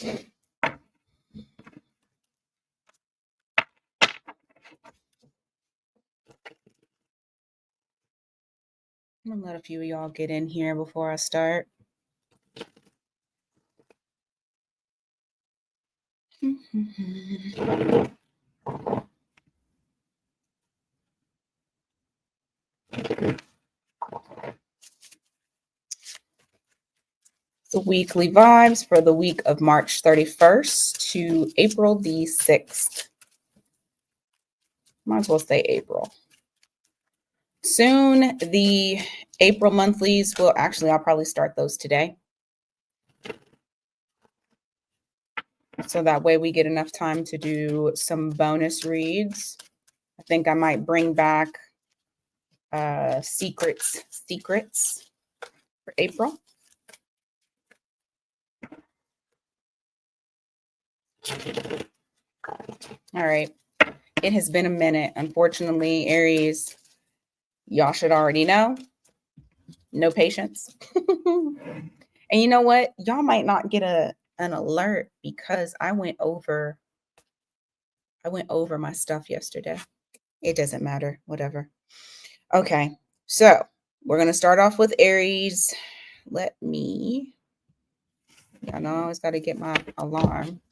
I'm gonna let a few of y'all get in here before I start. The weekly vibes for the week of March 31st to April the 6th. Might as well say April. Soon, the April monthlies will actually, I'll probably start those today. So that way we get enough time to do some bonus reads. I think I might bring back secrets for April. All right. It has been a minute. Unfortunately, Aries, y'all should already know. No patience. And you know what? Y'all might not get an alert because I went over my stuff yesterday. It doesn't matter. Whatever. Okay. So we're going to start off with Aries. I know I always got to get my alarm.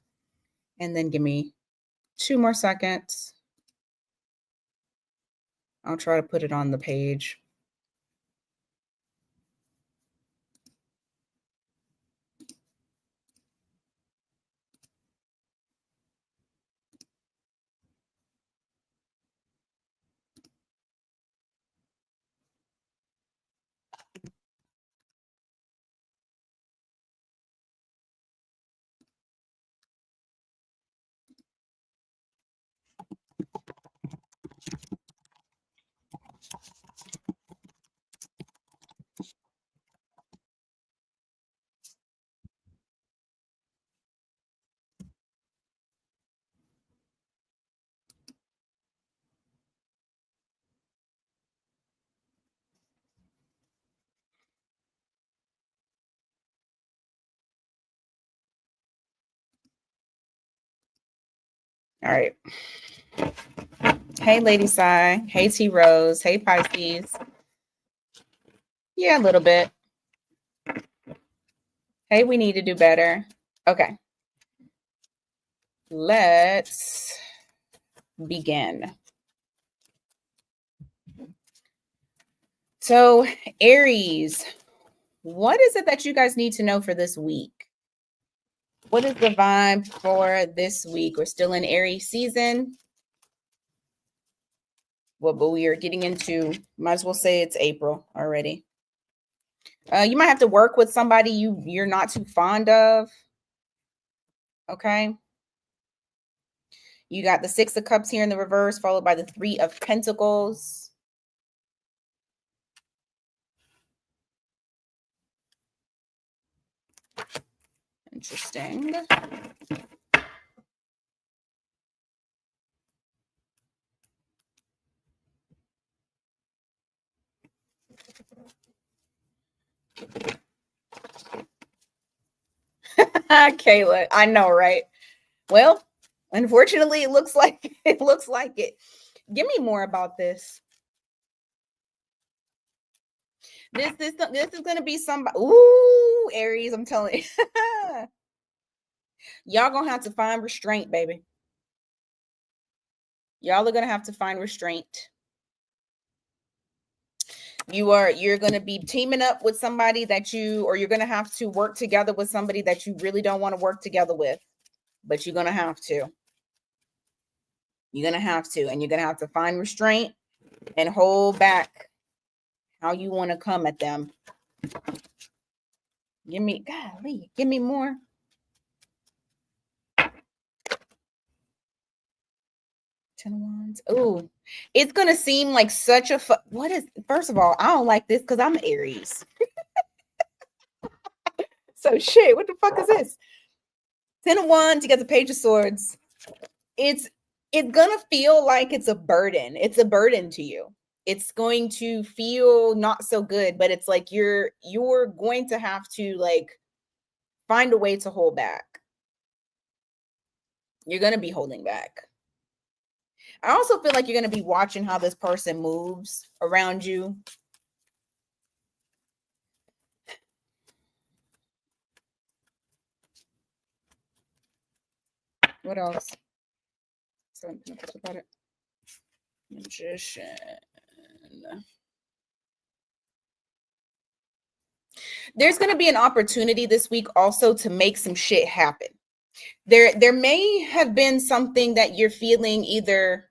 And then give me 2 more seconds. I'll try to put it on the page. All right. Hey, Lady Sai. Hey, T Rose. Hey, Pisces. Yeah, a little bit. Hey, we need to do better. Okay. Let's begin. So, Aries, what is it that you guys need to know for this week? What is the vibe for this week? We're still in Aries season. Well, but we are getting into, might as well say it's April already. You might have to work with somebody you're not too fond of. Okay. You got the 6 of Cups here in the reverse, followed by the 3 of Pentacles. Interesting. Kayla, I know, right? Well, unfortunately, it looks like it. Give me more about this. This is gonna be somebody. Ooh, Aries, I'm telling you. Y'all gonna have to find restraint, baby. Y'all are gonna have to find restraint. You're gonna be teaming up with somebody or you're gonna have to work together with somebody that you really don't want to work together with, but you're gonna have to. You're gonna have to, and you're gonna have to find restraint and hold back how you want to come at them. Give me more. Ten of Wands. Oh, it's gonna seem like such a first of all, I don't like this because I'm Aries. So shit, what the fuck is this? 10 of Wands, you got the Page of Swords. It's gonna feel like it's a burden. It's a burden to you. It's going to feel not so good, but it's like you're going to have to like find a way to hold back. You're going to be holding back. I also feel like you're going to be watching how this person moves around you. What else? Something about it. Magician. There's going to be an opportunity this week also to make some shit happen. There may have been something that you're feeling, either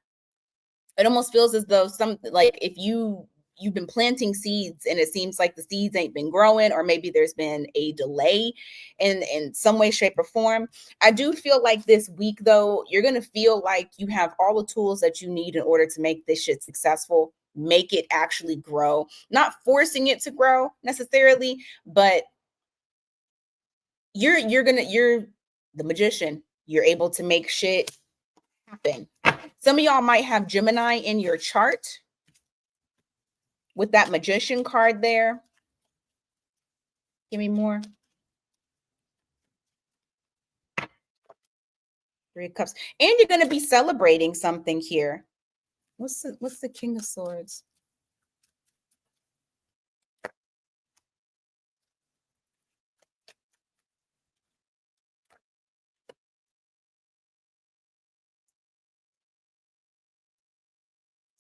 it almost feels as though like if you've been planting seeds and it seems like the seeds ain't been growing, or maybe there's been a delay in some way, shape, or form. I do feel like this week, though, you're going to feel like you have all the tools that you need in order to make this shit successful, make it actually grow, not forcing it to grow necessarily, but you're the magician. You're able to make shit happen. Some of y'all might have Gemini in your chart with that magician card there. Give me more. 3 of Cups. And you're going to be celebrating something here. What's the King of Swords?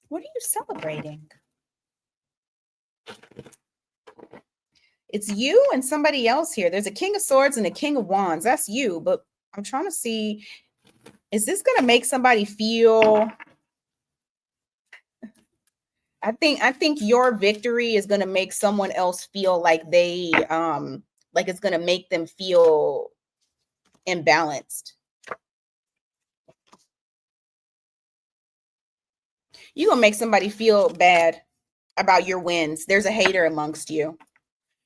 What are you celebrating? It's you and somebody else here. There's a King of Swords and a King of Wands. That's you. But I'm trying to see, is this going to make somebody feel... I think your victory is going to make someone else feel like they, like it's going to make them feel imbalanced. You're going to make somebody feel bad about your wins. There's a hater amongst you.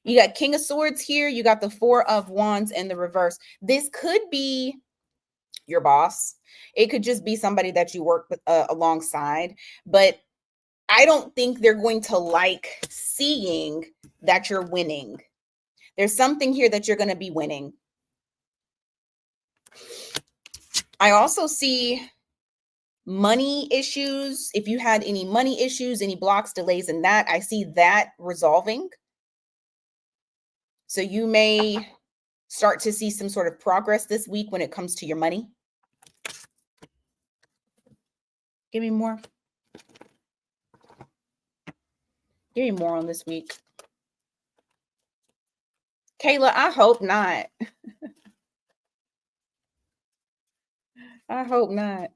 You got King of Swords here. You got the 4 of Wands in the reverse. This could be your boss. It could just be somebody that you work with alongside. But I don't think they're going to like seeing that you're winning. There's something here that you're going to be winning. I also see money issues. If you had any money issues, any blocks, delays in that, I see that resolving. So you may start to see some sort of progress this week when it comes to your money. Give me more. Give me more on this week. Kayla, I hope not. I hope not.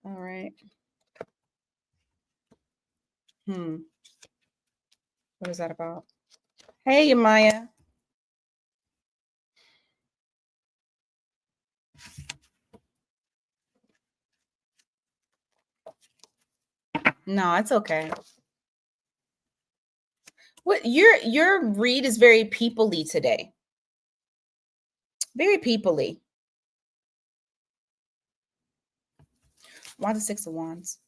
All right. What is that about? Hey, Maya. No, it's okay. What your read is very people-y today. Very people-y. Why the 6 of Wands?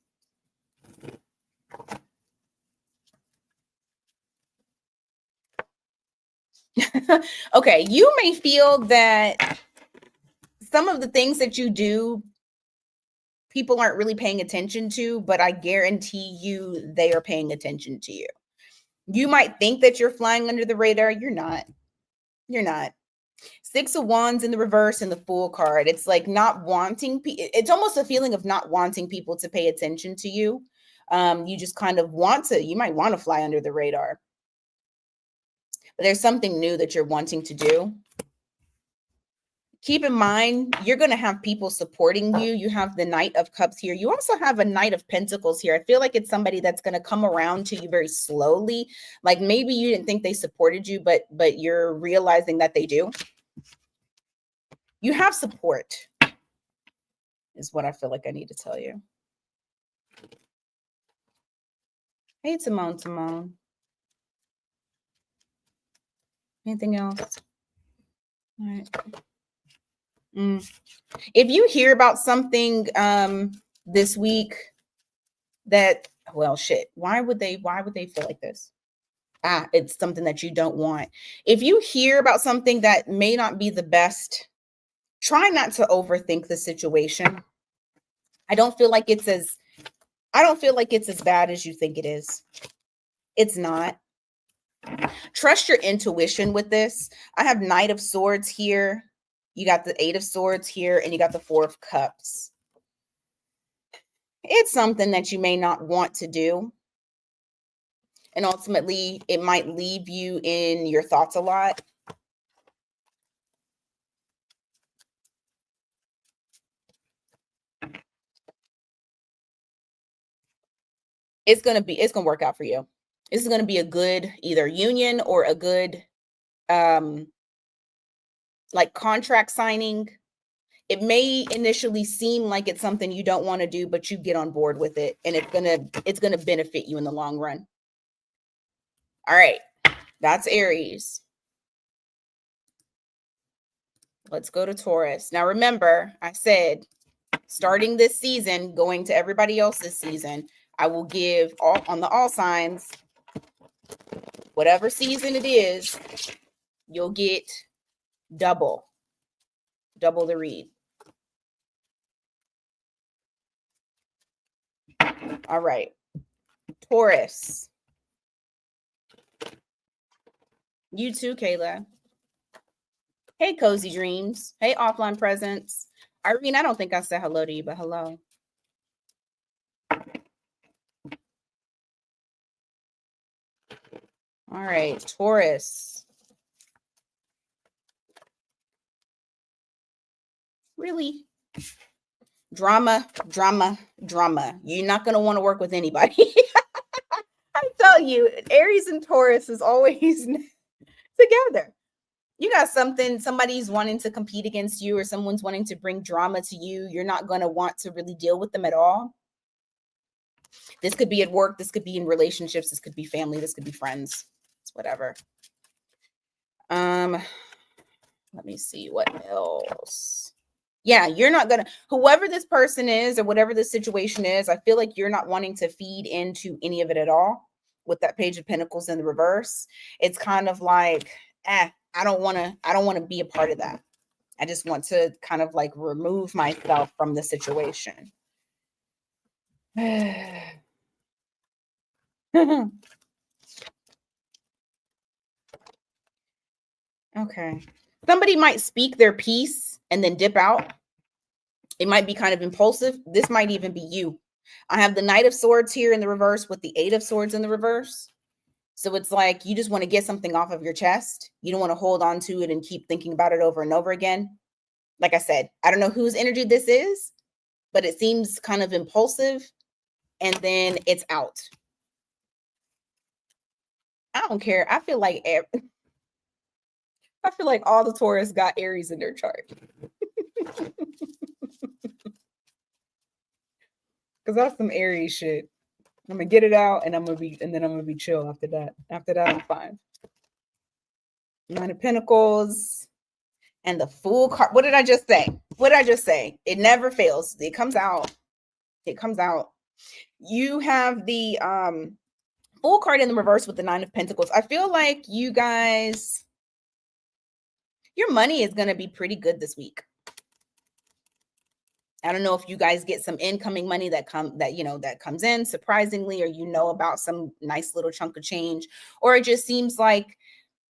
Okay, you may feel that some of the things that you do, people aren't really paying attention to, but I guarantee you they are paying attention to you. You might think that you're flying under the radar. You're not. You're not. 6 of Wands in the reverse and the Fool card. It's like not wanting. It's almost a feeling of not wanting people to pay attention to you. You just kind of want to. You might want to fly under the radar. But there's something new that you're wanting to do. Keep in mind, you're going to have people supporting you. You have the Knight of Cups here. You also have a Knight of Pentacles here. I feel like it's somebody that's going to come around to you very slowly. Like maybe you didn't think they supported you, but you're realizing that they do. You have support, is what I feel like I need to tell you. Hey, Timon. Anything else? All right. If you hear about something this week that, well, shit, why would they feel like this? It's something that you don't want. If you hear about something that may not be the best Try not to overthink the situation. I don't feel like it's as bad as you think it is. It's not. Trust your intuition with this. I have Knight of Swords here. You got the Eight of Swords here, and you got the Four of Cups. It's something that you may not want to do. And ultimately, it might leave you in your thoughts a lot. It's going to work out for you. This is going to be a good either union or a good like contract signing. It may initially seem like it's something you don't want to do, but you get on board with it, and it's going to benefit you in the long run. All right. That's Aries. Let's go to Taurus. Now, remember, I said starting this season, going to everybody else's season, I will give on the all signs, whatever season it is, you'll get double the read. All right. Taurus. You too, Kayla. Hey, Cozy Dreams. Hey, Offline Presence. Irene, I don't think I said hello to you, but hello. All right, Taurus. Really? Drama. You're not going to want to work with anybody. I tell you, Aries and Taurus is always together. You got somebody's wanting to compete against you, or someone's wanting to bring drama to you. You're not going to want to really deal with them at all. This could be at work. This could be in relationships. This could be family. This could be friends. It's whatever. Let me see what else. Yeah, you're not going to, whoever this person is or whatever the situation is, I feel like you're not wanting to feed into any of it at all with that Page of Pentacles in the reverse. It's kind of like, I don't want to be a part of that. I just want to kind of like remove myself from the situation. Okay. Somebody might speak their piece and then dip out. It might be kind of impulsive. This might even be you. I have the Knight of Swords here in the reverse with the Eight of Swords in the reverse. So it's like you just want to get something off of your chest. You don't want to hold on to it and keep thinking about it over and over again. Like I said, I don't know whose energy this is, but it seems kind of impulsive, and then it's out. I don't care. I feel like all the Taurus got Aries in their chart. Because that's some Aries shit. I'm gonna get it out, and then I'm gonna be chill after that. After that, I'm fine. Nine of Pentacles and the Fool card. What did I just say? It never fails. It comes out. You have the Fool card in the reverse with the Nine of Pentacles. I feel like you guys, your money is gonna be pretty good this week. I don't know if you guys get some incoming money that comes in surprisingly, or about some nice little chunk of change, or it just seems like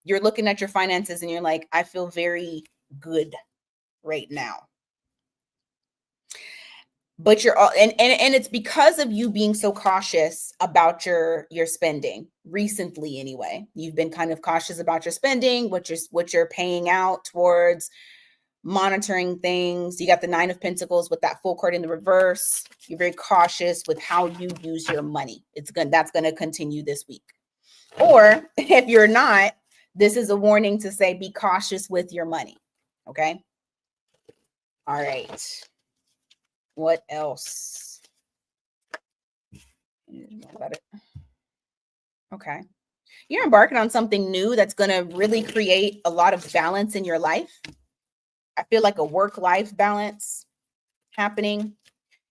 you're looking at your finances and you're like, I feel very good right now. But you're all, and it's because of you being so cautious about your spending recently. Anyway, you've been kind of cautious about your spending, what you're paying out towards, monitoring things. You got the Nine of Pentacles with that Fool card in the reverse. You're very cautious with how you use your money. That's going to continue this week. Or if you're not, this is a warning to say, be cautious with your money. Okay. All right. What else? Got it. Okay. You're embarking on something new that's going to really create a lot of balance in your life. I feel like a work-life balance happening.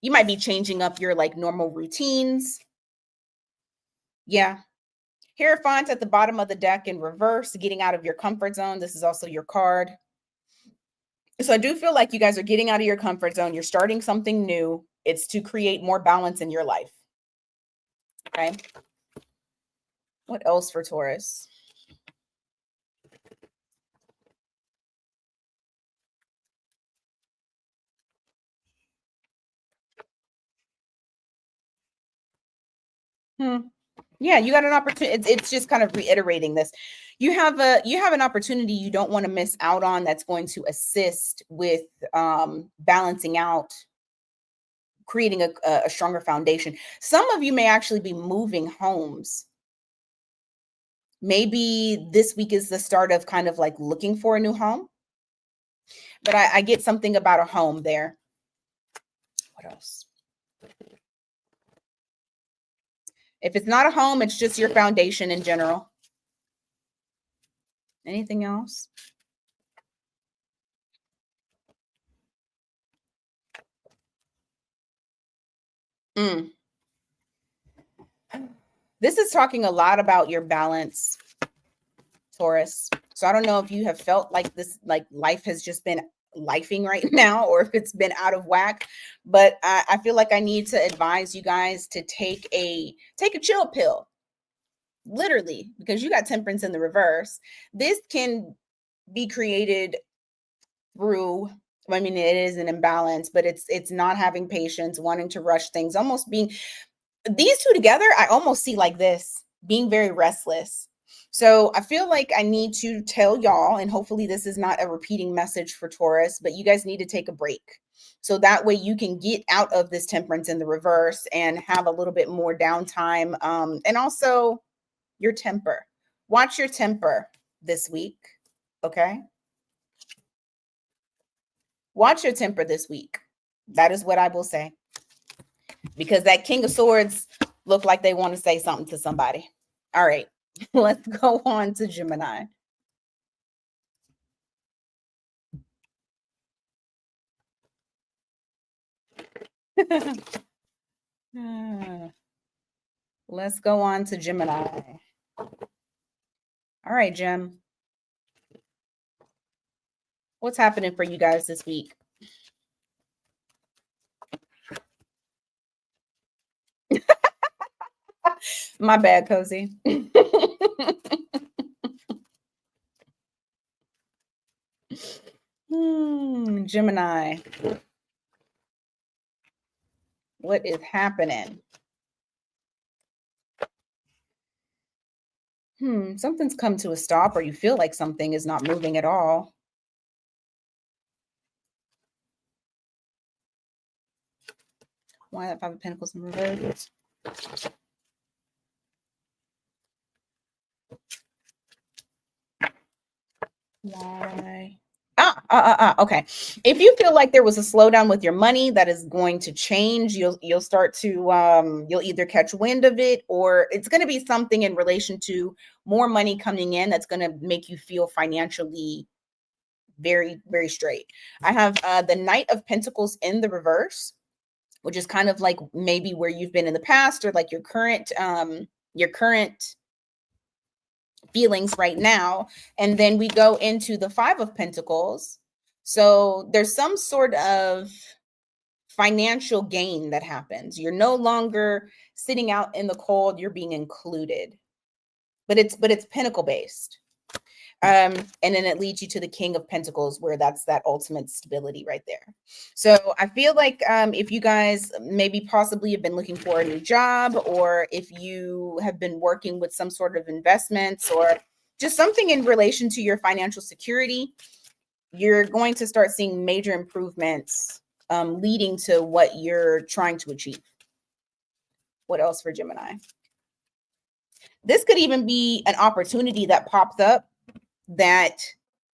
You might be changing up your like normal routines. Yeah. Hierophant at the bottom of the deck in reverse, getting out of your comfort zone. This is also your card. So I do feel like you guys are getting out of your comfort zone. You're starting something new. It's to create more balance in your life. Okay. What else for Taurus? Yeah, you got an opportunity. It's just kind of reiterating this. You have an opportunity you don't want to miss out on that's going to assist with balancing out, creating a stronger foundation. Some of you may actually be moving homes. Maybe this week is the start of kind of like looking for a new home. But I get something about a home there. What else? If it's not a home, it's just your foundation in general. Anything else? This is talking a lot about your balance, Taurus. So I don't know if you have felt like this, like life has just been lifing right now, or if it's been out of whack. But I feel like I need to advise you guys to take a chill pill, literally, because you got temperance in the reverse. This can be created through, I mean, it is an imbalance, but it's not having patience, wanting to rush things, almost being, these two together, I almost see like this, being very restless. So I feel like I need to tell y'all, and hopefully this is not a repeating message for Taurus, but you guys need to take a break. So that way you can get out of this temperance in the reverse and have a little bit more downtime. And also your temper. Watch your temper this week. Okay. Watch your temper this week. That is what I will say. Because that King of Swords look like they want to say something to somebody. All right, let's go on to Gemini. Let's go on to Gemini. All right, Gem. What's happening for you guys this week? My bad, Cozy. Gemini. What is happening? Something's come to a stop, or you feel like something is not moving at all. Why that Five of Pentacles in reverse? Why? Okay. If you feel like there was a slowdown with your money that is going to change, you'll start to you'll either catch wind of it, or it's going to be something in relation to more money coming in that's going to make you feel financially very, very straight. I have the Knight of Pentacles in the reverse, which is kind of like maybe where you've been in the past, or like your current feelings right now. And then we go into the Five of Pentacles. So there's some sort of financial gain that happens. You're no longer sitting out in the cold, you're being included. But it's pentacle based. And then it leads you to the King of Pentacles, where that's that ultimate stability right there. So I feel like if you guys maybe possibly have been looking for a new job, or if you have been working with some sort of investments, or just something in relation to your financial security, you're going to start seeing major improvements leading to what you're trying to achieve. What else for Gemini? This could even be an opportunity that pops up that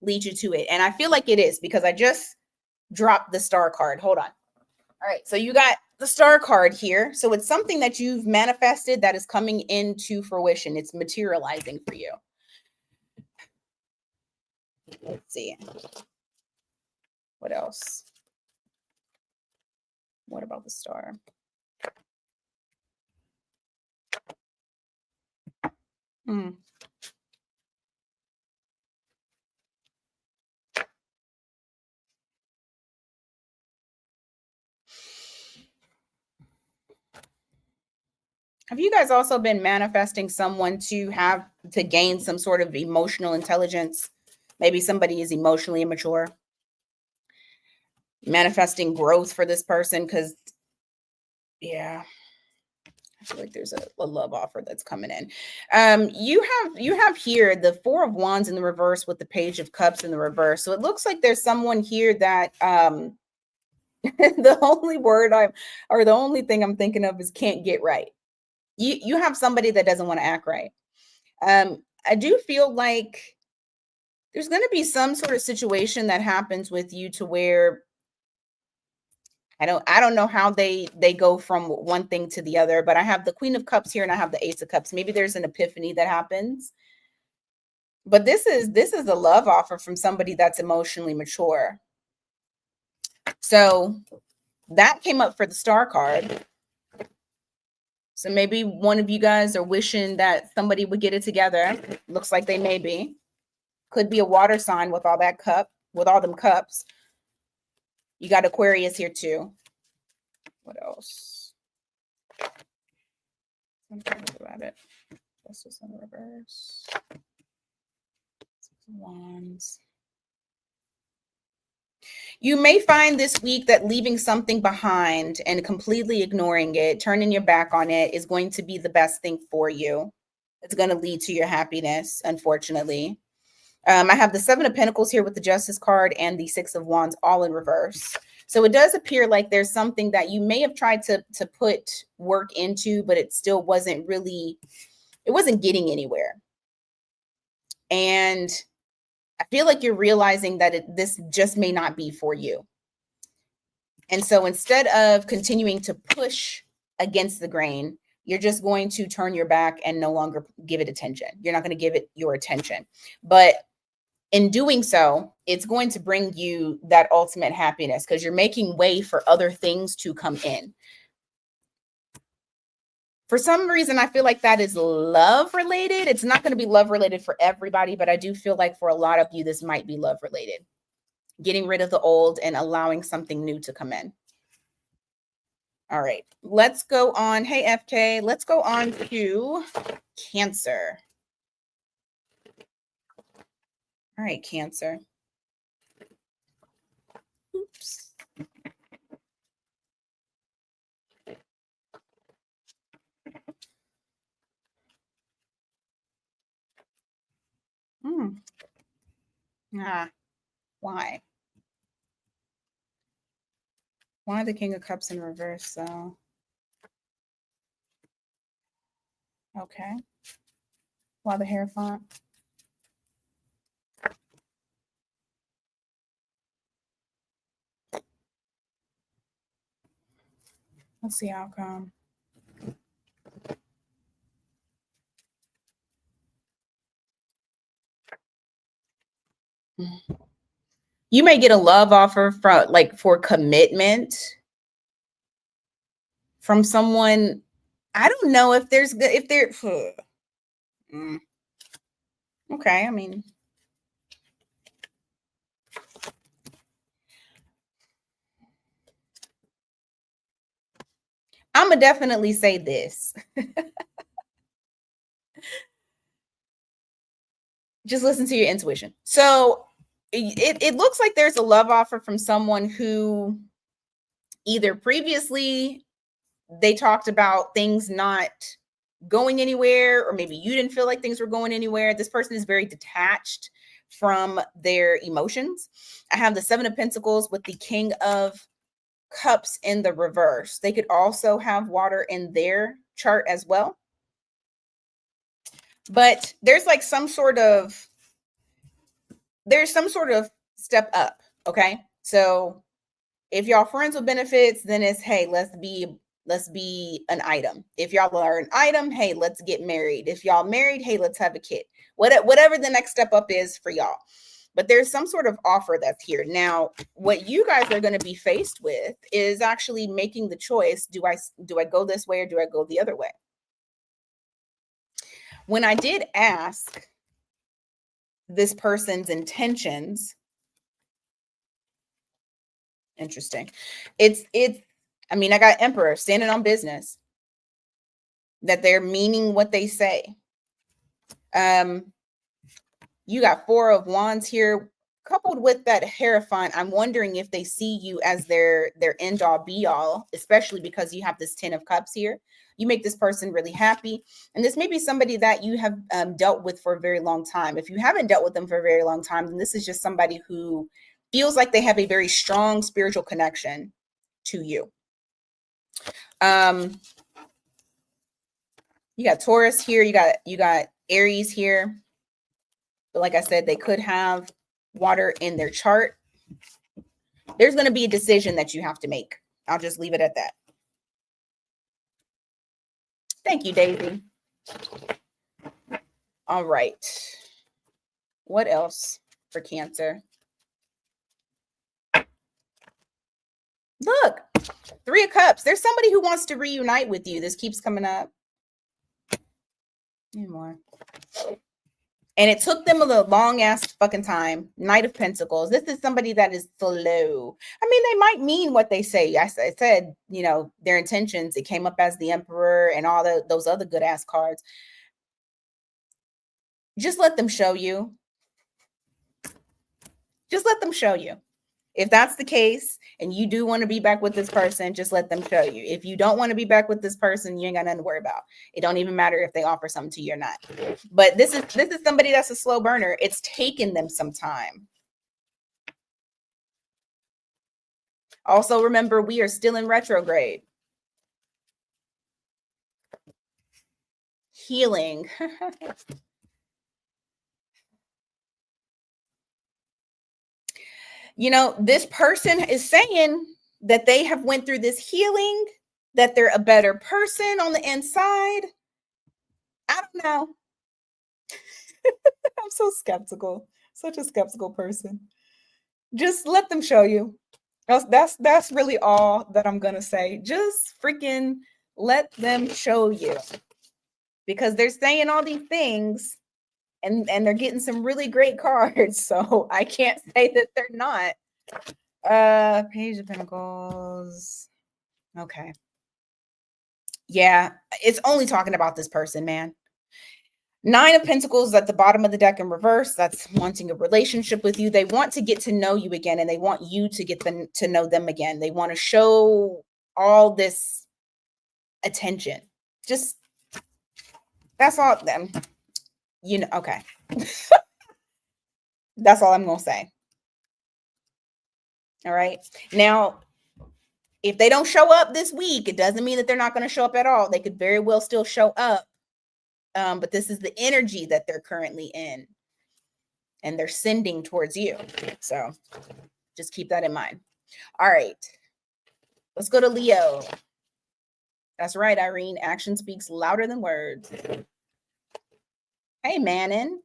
leads you to it. And I feel like it is, because I just dropped the Star card. Hold on. All right. So you got the Star card here. So it's something that you've manifested that is coming into fruition. It's materializing for you. Let's see. What else? What about the Star? Have you guys also been manifesting someone to gain some sort of emotional intelligence? Maybe somebody is emotionally immature. Manifesting growth for this person because, yeah, I feel like there's a love offer that's coming in. You have here the Four of Wands in the reverse with the Page of Cups in the reverse. So it looks like there's someone here that the only thing I'm thinking of is can't get right. You have somebody that doesn't want to act right. I do feel like there's going to be some sort of situation that happens with you to where I don't know how they go from one thing to the other, but I have the Queen of Cups here and I have the Ace of Cups. Maybe there's an epiphany that happens. But this is a love offer from somebody that's emotionally mature. So that came up for the Star card. So maybe one of you guys are wishing that somebody would get it together. Looks like they may be. Could be a water sign with all that cup, with all them cups. You got Aquarius here too. What else? Something about it. Justice in reverse. Six of Wands. You may find this week that leaving something behind and completely ignoring it, turning your back on it, is going to be the best thing for you. It's going to lead to your happiness, unfortunately. I have the Seven of Pentacles here with the Justice card and the Six of Wands all in reverse. So it does appear like there's something that you may have tried to put work into, but it still wasn't really, it wasn't getting anywhere. And I feel like you're realizing that this just may not be for you. And so instead of continuing to push against the grain, you're just going to turn your back and no longer give it attention. You're not going to give it your attention. But in doing so, it's going to bring you that ultimate happiness because you're making way for other things to come in. For some reason, I feel like that is love related. It's not going to be love related for everybody, but I do feel like for a lot of you, this might be love related. Getting rid of the old and allowing something new to come in. All right, let's go on. Hey, FK, let's go on to Cancer. All right, Cancer. Oops. Why? Why the King of Cups in reverse, so? Okay. Why the Hierophant? What's the outcome? You may get a love offer for commitment from someone. I don't know if there. Okay, I mean, I'm gonna definitely say this. Just listen to your intuition. So it looks like there's a love offer from someone who either previously they talked about things not going anywhere, or maybe you didn't feel like things were going anywhere. This person is very detached from their emotions. I have the Seven of Pentacles with the King of Cups in the reverse. They could also have water in their chart as well. But there's like some sort of step up. Okay. So if y'all friends with benefits, then it's, hey, let's be an item. If y'all are an item, hey, let's get married. If y'all married, hey, let's have a kid. Whatever the next step up is for y'all. But there's some sort of offer that's here. Now, what you guys are going to be faced with is actually making the choice. Do I go this way or do I go the other way? When I did ask this person's intentions, interesting. I mean, I got Emperor standing on business. that they're meaning what they say. You got 4 of Wands here, coupled with that Hierophant. I'm wondering if they see you as their end all be all, especially because you have this 10 of Cups here. You make this person really happy. And this may be somebody that you have dealt with for a very long time. If you haven't dealt with them for a very long time, then this is just somebody who feels like they have a very strong spiritual connection to you. You got Taurus here. You got Aries here. But like I said, they could have water in their chart. There's going to be a decision that you have to make. I'll just leave it at that. Thank you, Daisy. All right. What else for Cancer? Look, 3 of Cups. There's somebody who wants to reunite with you. This keeps coming up. Any more? And it took them a little long ass fucking time. Knight of Pentacles. This is somebody that is slow. I mean, they might mean what they say. I said, you know, their intentions. It came up as the Emperor and all those other good ass cards. Just let them show you. Just let them show you. If that's the case and you do want to be back with this person, just let them show you. If you don't want to be back with this person, you ain't got nothing to worry about. It don't even matter if they offer something to you or not. But this is somebody that's a slow burner. It's taken them some time. Also, remember, we are still in retrograde. Healing. You know, this person is saying that they have went through this healing, that they're a better person on the inside. I don't know. I'm so skeptical. Such a skeptical person. Just let them show you. That's really all that I'm going to say. Just freaking let them show you. Because they're saying all these things and they're getting some really great cards. So I can't say that they're not. Page of Pentacles. Okay. Yeah, it's only talking about this person, man. 9 of Pentacles at the bottom of the deck in reverse. That's wanting a relationship with you. They want to get to know you again, and they want you to get them to know them again. They want to show all this attention. Just that's all them. You know, okay. That's all I'm going to say. All right. Now, if they don't show up this week, it doesn't mean that they're not going to show up at all. They could very well still show up. But this is the energy that they're currently in. And they're sending towards you. So just keep that in mind. All right. Let's go to Leo. That's right, Irene. Action speaks louder than words. Hey, Manon.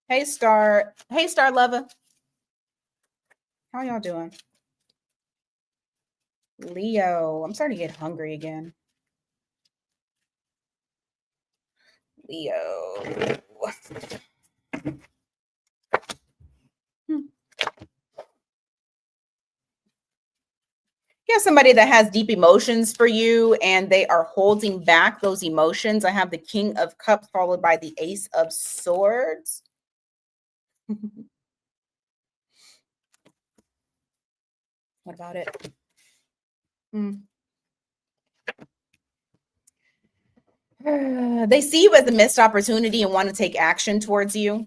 Hey, Star. Hey, Star Lover. How y'all doing? Leo. I'm starting to get hungry again. Leo. You have somebody that has deep emotions for you and they are holding back those emotions. I have the King of Cups followed by the Ace of Swords. What about it? They see you as a missed opportunity and want to take action towards you.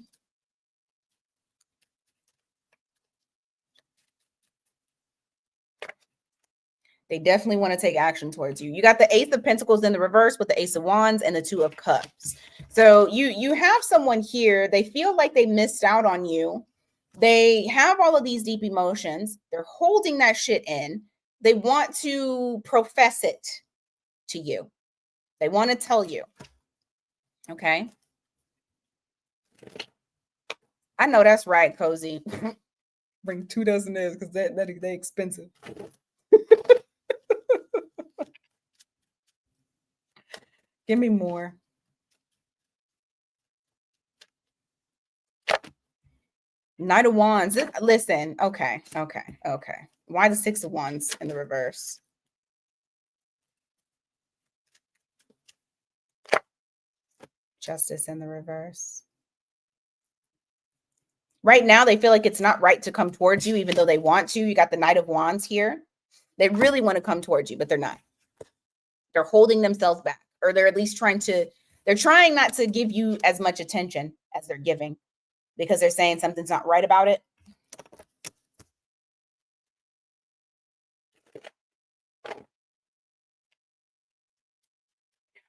They definitely want to take action towards you. You got the Ace of Pentacles in the reverse with the Ace of Wands and the 2 of Cups. So you have someone here. They feel like they missed out on you. They have all of these deep emotions. They're holding that shit in. They want to profess it to you. They want to tell you. Okay. I know that's right, Cozy. Bring 2 dozen eggs because they're expensive. Give me more. Knight of Wands. Listen. Okay. Why the 6 of Wands in the reverse? Justice in the reverse. Right now, they feel like it's not right to come towards you, even though they want to. You got the Knight of Wands here. They really want to come towards you, but they're not. They're holding themselves back, or they're at least they're trying not to give you as much attention as they're giving, because they're saying something's not right about it.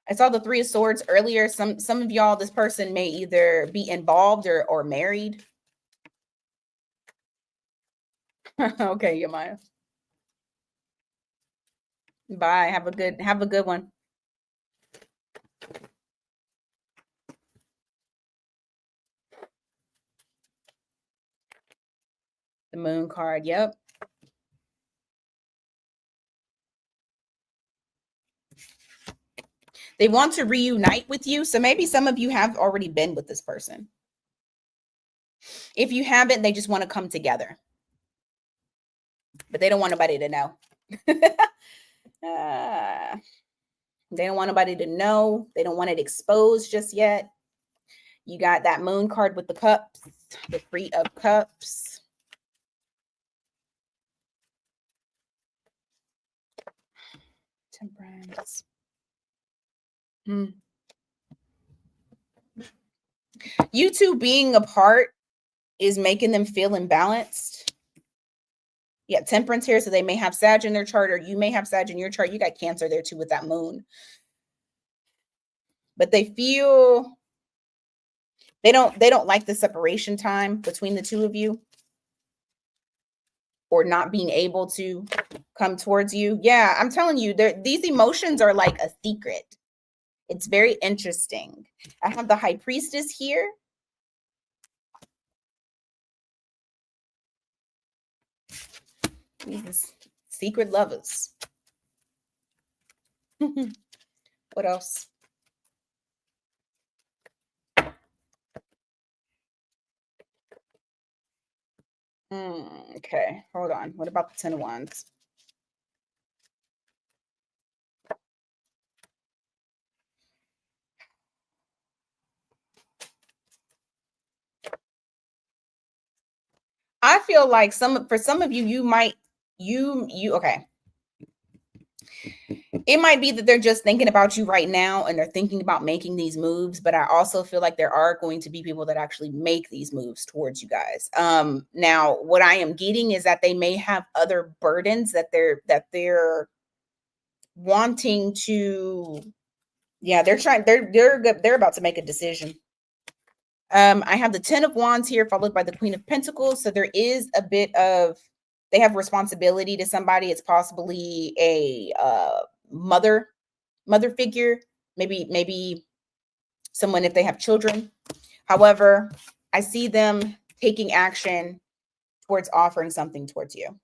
I saw the Three of Swords earlier. Some of y'all, this person may either be involved or married. Okay, Yamaya. Bye. Have a good one. The Moon card. Yep. They want to reunite with you. So maybe some of you have already been with this person. If you haven't, they just want to come together. But they don't want nobody to know. They don't want nobody to know. They don't want it exposed just yet. You got that Moon card with the cups, the Three of Cups. Temperance. You two being apart is making them feel imbalanced. Yeah, Temperance here, so they may have Sag in their chart, or you may have Sag in your chart. You got Cancer there too with that Moon. But they feel they don't like the separation time between the two of you, or not being able to come towards you. Yeah, I'm telling you, these emotions are like a secret. It's very interesting. I have the High Priestess here. These secret lovers. What else? Okay, hold on. What about the Ten of Wands? I feel like for some of you, okay. It might be that they're just thinking about you right now and they're thinking about making these moves, but I also feel like there are going to be people that actually make these moves towards you guys. Now what I am getting is that they may have other burdens that they're wanting to, yeah, they're about to make a decision. I have the Ten of Wands here, followed by the Queen of Pentacles. So there is a bit of, they have responsibility to somebody. It's possibly a mother figure, maybe someone if they have children. However, I see them taking action towards offering something towards you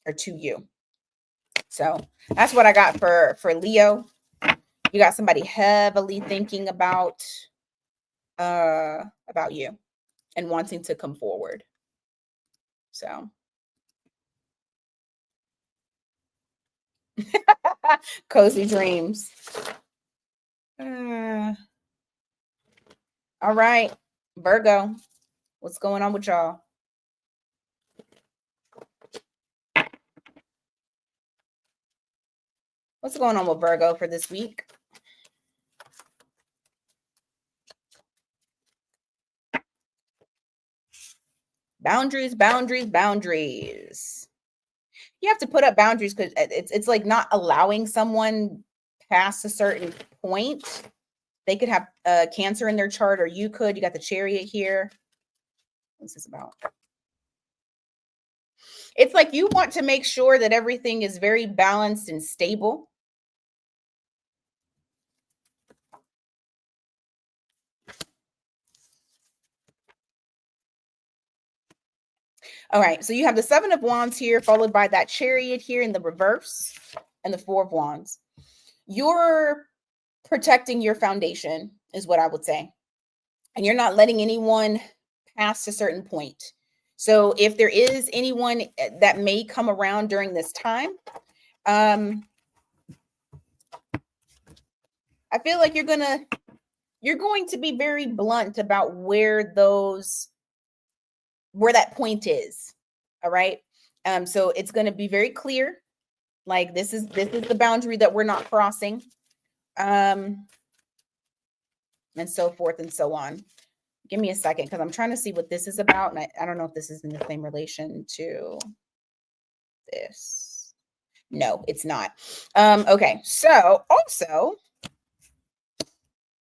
or to you. So that's what I got for Leo. You got somebody heavily thinking about you and wanting to come forward. So cozy dreams. All right, Virgo, what's going on with y'all? What's going on with Virgo for this week? Boundaries, boundaries, boundaries. You have to put up boundaries because it's like not allowing someone past a certain point. They could have Cancer in their chart, or you could. You got the Chariot here. What's this about? It's like you want to make sure that everything is very balanced and stable. All right, so you have the Seven of Wands here, followed by that Chariot here in the reverse, and the Four of Wands. You're protecting your foundation, is what I would say. And you're not letting anyone past a certain point. So if there is anyone that may come around during this time, I feel like you're gonna you're going to be very blunt about where that point is. All right. So it's going to be very clear. Like this is the boundary that we're not crossing. And so forth and so on. Give me a second because I'm trying to see what this is about. And I don't know if this is in the same relation to this. No, it's not. Okay. So also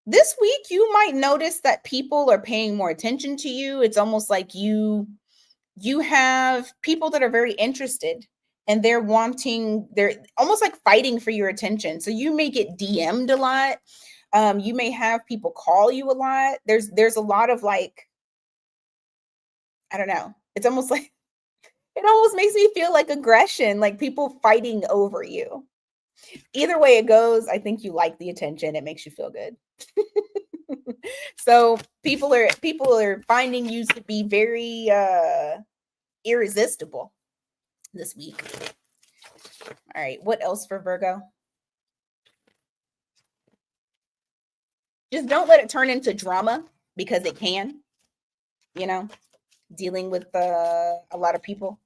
this week, you might notice that people are paying more attention to you. It's almost like you have people that are very interested and they're almost like fighting for your attention. So you may get DM'd a lot. You may have people call you a lot. There's a lot of like, I don't know. It's almost like, it almost makes me feel like aggression, like people fighting over you. Either way it goes, I think you like the attention. It makes you feel good. So people are finding you to be very irresistible this week. All right, what else for Virgo? Just don't let it turn into drama because it can, dealing with a lot of people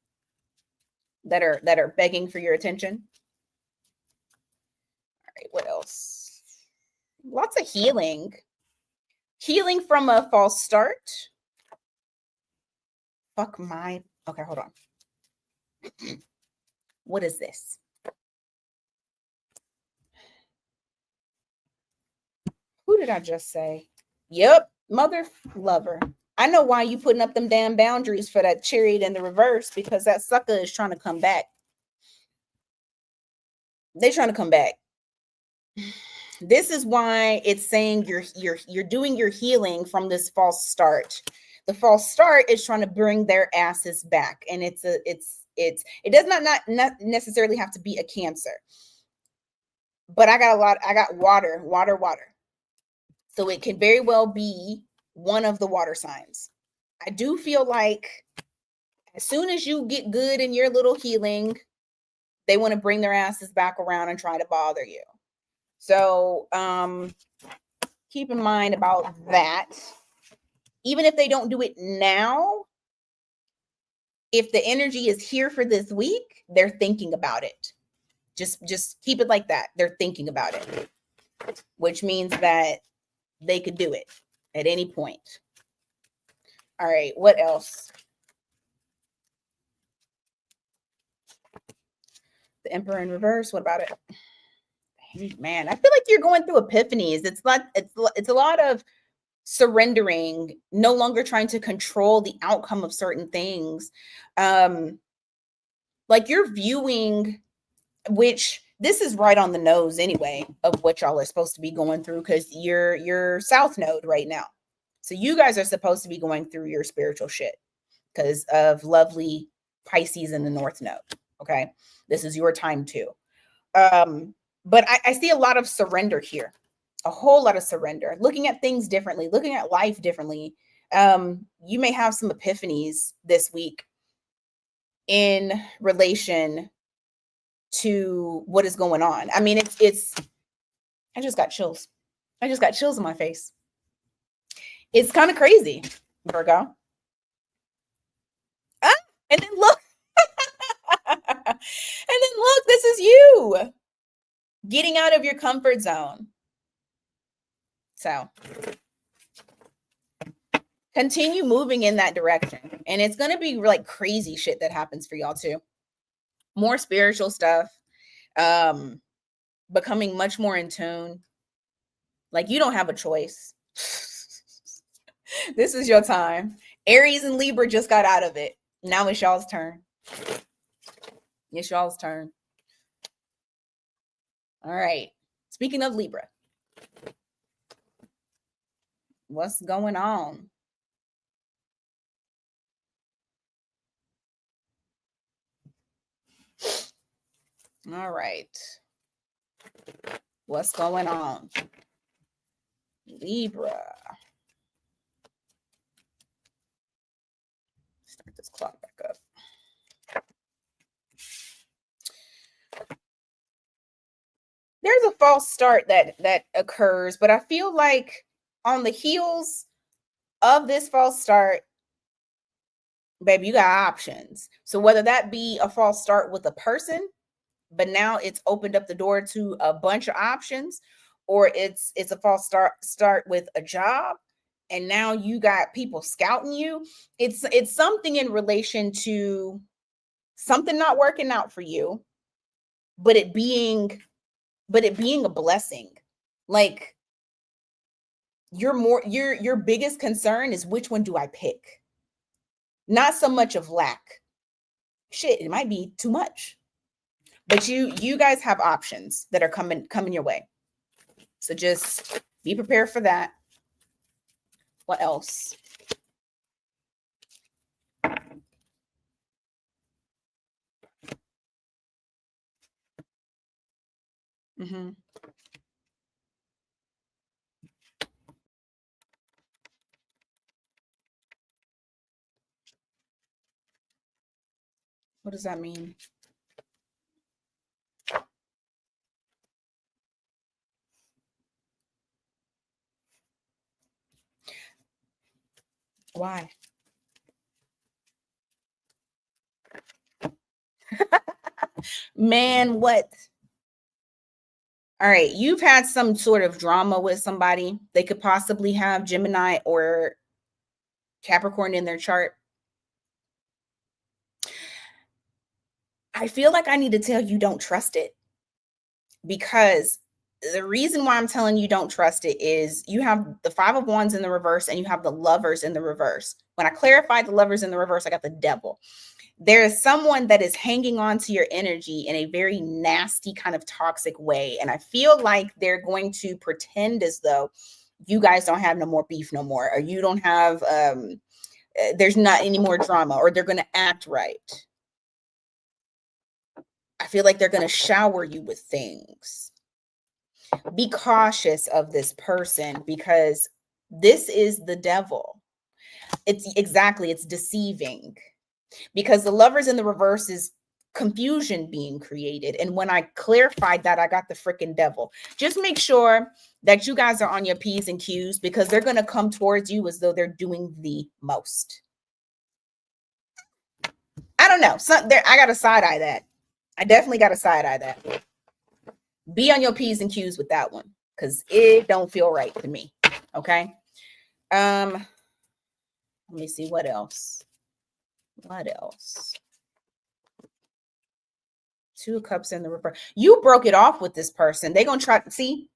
that are begging for your attention. All right, what else? Lots of healing from a false start. Okay, hold on. What is this? Who did I just say? Yep, mother lover. I know why you putting up them damn boundaries for that chariot in the reverse, because that sucker is trying to come back. They're trying to come back. This is why it's saying you're doing your healing from this false start. The false start is trying to bring their asses back, and it does not necessarily have to be a Cancer. But I got water. So it can very well be one of the water signs. I do feel like as soon as you get good in your little healing, they want to bring their asses back around and try to bother you. So keep in mind about that. Even if they don't do it now, if the energy is here for this week, they're thinking about it. Just keep it like that. They're thinking about it, which means that they could do it at any point. All right, what else? The Emperor in reverse. What about it? Man, I feel like you're going through epiphanies. It's a lot of surrendering, no longer trying to control the outcome of certain things. Like you're viewing, which this is right on the nose anyway, of what y'all are supposed to be going through, because you're South Node right now. So you guys are supposed to be going through your spiritual shit because of lovely Pisces in the North Node. Okay. This is your time too. But I see a lot of surrender here, a whole lot of surrender, looking at things differently, looking at life differently. You may have some epiphanies this week in relation to what is going on. I mean, I just got chills. I just got chills on my face. It's kind of crazy, Virgo. And then look, this is you getting out of your comfort zone. So continue moving in that direction. And it's going to be like crazy shit that happens for y'all too. More spiritual stuff, becoming much more in tune. Like you don't have a choice. This is your time. Aries and Libra just got out of it. Now it's y'all's turn. It's y'all's turn. All right. Speaking of Libra, what's going on? All right. What's going on? Libra. Start this clock back up. There's a false start that occurs, but I feel like on the heels of this false start, baby, you got options. So whether that be a false start with a person, but now it's opened up the door to a bunch of options, or it's a false start with a job, and now you got people scouting you. It's something in relation to something not working out for you, but it being a blessing. Like, your biggest concern is, which one do I pick? Not so much of lack. Shit, it might be too much. But you guys have options that are coming your way. So just be prepared for that. What else? Mm-hmm. What does that mean? Why? Man, what? All right, you've had some sort of drama with somebody. They could possibly have Gemini or Capricorn in their chart. I feel like I need to tell you, don't trust it. Because the reason why I'm telling you don't trust it is you have the Five of Wands in the reverse and you have the Lovers in the reverse. When I clarified the Lovers in the reverse, I got the Devil. There is someone that is hanging on to your energy in a very nasty kind of toxic way. And I feel like they're going to pretend as though you guys don't have no more beef no more, or you don't have, there's not any more drama, or they're going to act right. I feel like they're going to shower you with things. Be cautious of this person, because this is the devil. It's deceiving. Because the Lovers in the reverse is confusion being created. And when I clarified that, I got the freaking Devil. Just make sure that you guys are on your P's and Q's, because they're going to come towards you as though they're doing the most. I don't know. I got to side eye that. I definitely got to side eye that. Be on your P's and Q's with that one, because it don't feel right to me. Okay. Let me see what else. What else? Two of Cups in the reverse. You broke it off with this person. They're gonna try to see.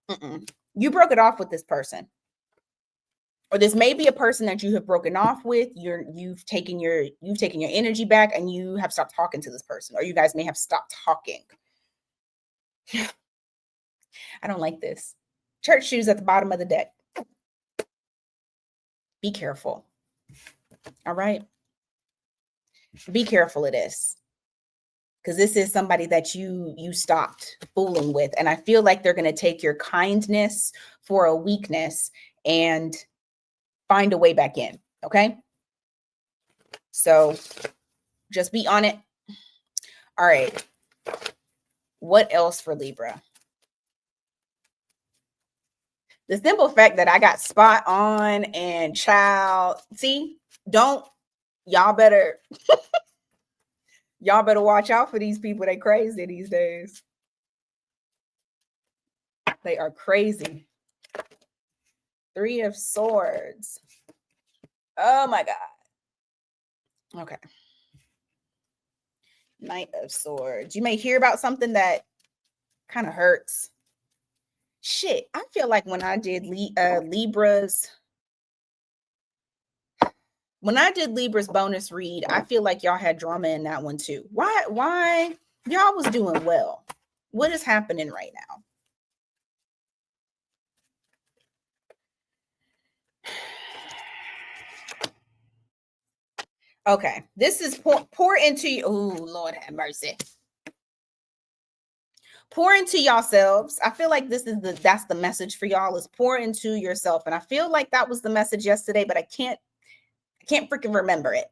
You broke it off with this person, or this may be a person that you have broken off with. You've taken your energy back, and you have stopped talking to this person, or you guys may have stopped talking. I don't like this. Church shoes at the bottom of the deck. Be careful. All right. Be careful of this, because this is somebody that you stopped fooling with. And I feel like they're going to take your kindness for a weakness and find a way back in. Okay. So just be on it. All right. What else for Libra? The simple fact that I got spot on and child. See, y'all better watch out for these people. They crazy these days. They are crazy. Three of Swords. Oh my God. Okay. Knight of Swords. You may hear about something that kind of hurts. Shit, I feel like when I did Libra's bonus read, I feel like y'all had drama in that one too. Why y'all was doing well? What is happening right now? Okay, this is pour into you. Oh, Lord have mercy. Pour into yourselves. I feel like that's the message for y'all, is pour into yourself. And I feel like that was the message yesterday, but I can't freaking remember it.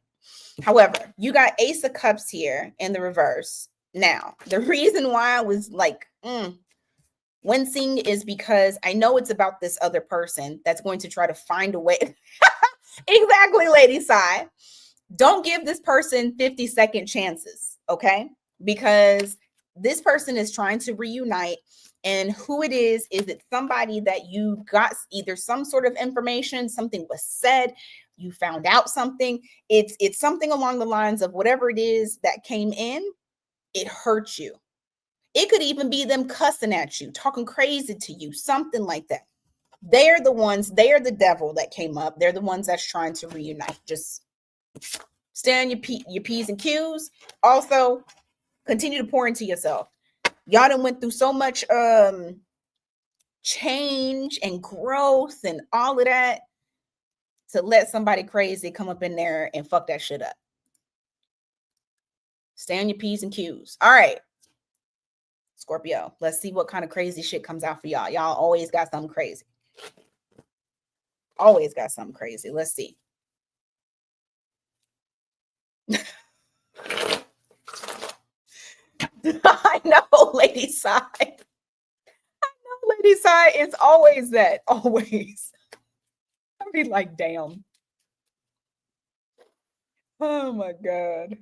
However, you got Ace of Cups here in the reverse. Now, the reason why I was like, Wincing is because I know it's about this other person that's going to try to find a way. Exactly, Lady Sigh. Don't give this person 50-second chances, okay? Because this person is trying to reunite, and who it is it somebody that you got either some sort of information, something was said, you found out something. It's something along the lines of whatever it is that came in, it hurt you. It could even be them cussing at you, talking crazy to you, something like that. They are the devil that came up. They're the ones that's trying to reunite. Just stay on your P's and Q's. Also, continue to pour into yourself. Y'all done went through so much change and growth and all of that to let somebody crazy come up in there and fuck that shit up. Stay on your P's and Q's. All right. Scorpio, let's see what kind of crazy shit comes out for y'all. Y'all always got something crazy. Always got something crazy. Let's see. I know, Lady Sigh. I know, Lady Sigh. It's always that. Always. I'd be like, damn. Oh my God.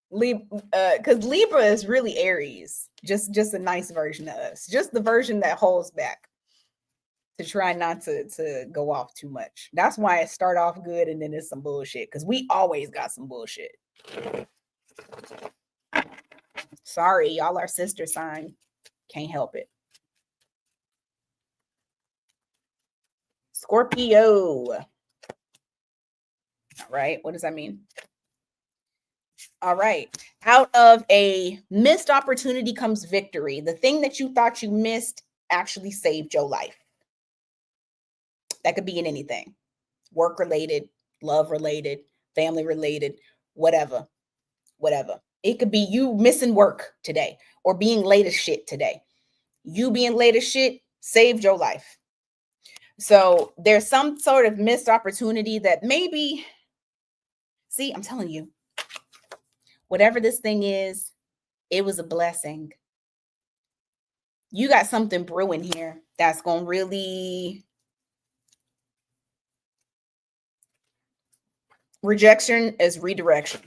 Because Libra is really Aries. Just a nice version of us. Just the version that holds back. To try not to go off too much. That's why it start off good and then it's some bullshit. Because we always got some bullshit. Sorry, y'all are sister sign. Can't help it. Scorpio. All right. What does that mean? All right. Out of a missed opportunity comes victory. The thing that you thought you missed actually saved your life. That could be in anything. Work related, love related, family related, whatever. Whatever. It could be you missing work today or being late as shit today. You being late as shit saved your life. So there's some sort of missed opportunity that maybe, see, I'm telling you, whatever this thing is, it was a blessing. You got something brewing here that's going to really, rejection is redirection.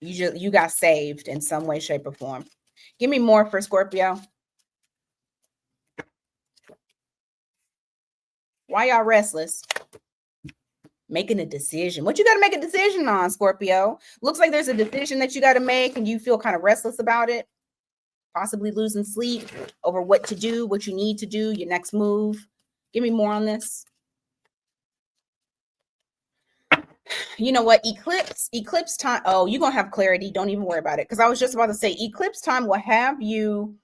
You got saved in some way, shape, or form. Give me more for Scorpio. Why y'all restless? Making a decision. What you got to make a decision on, Scorpio? Looks like there's a decision that you got to make and you feel kind of restless about it. Possibly losing sleep over what to do, what you need to do, your next move. Give me more on this. You know what? Eclipse time. Oh, you're going to have clarity. Don't even worry about it. Because I was just about to say, eclipse time will have you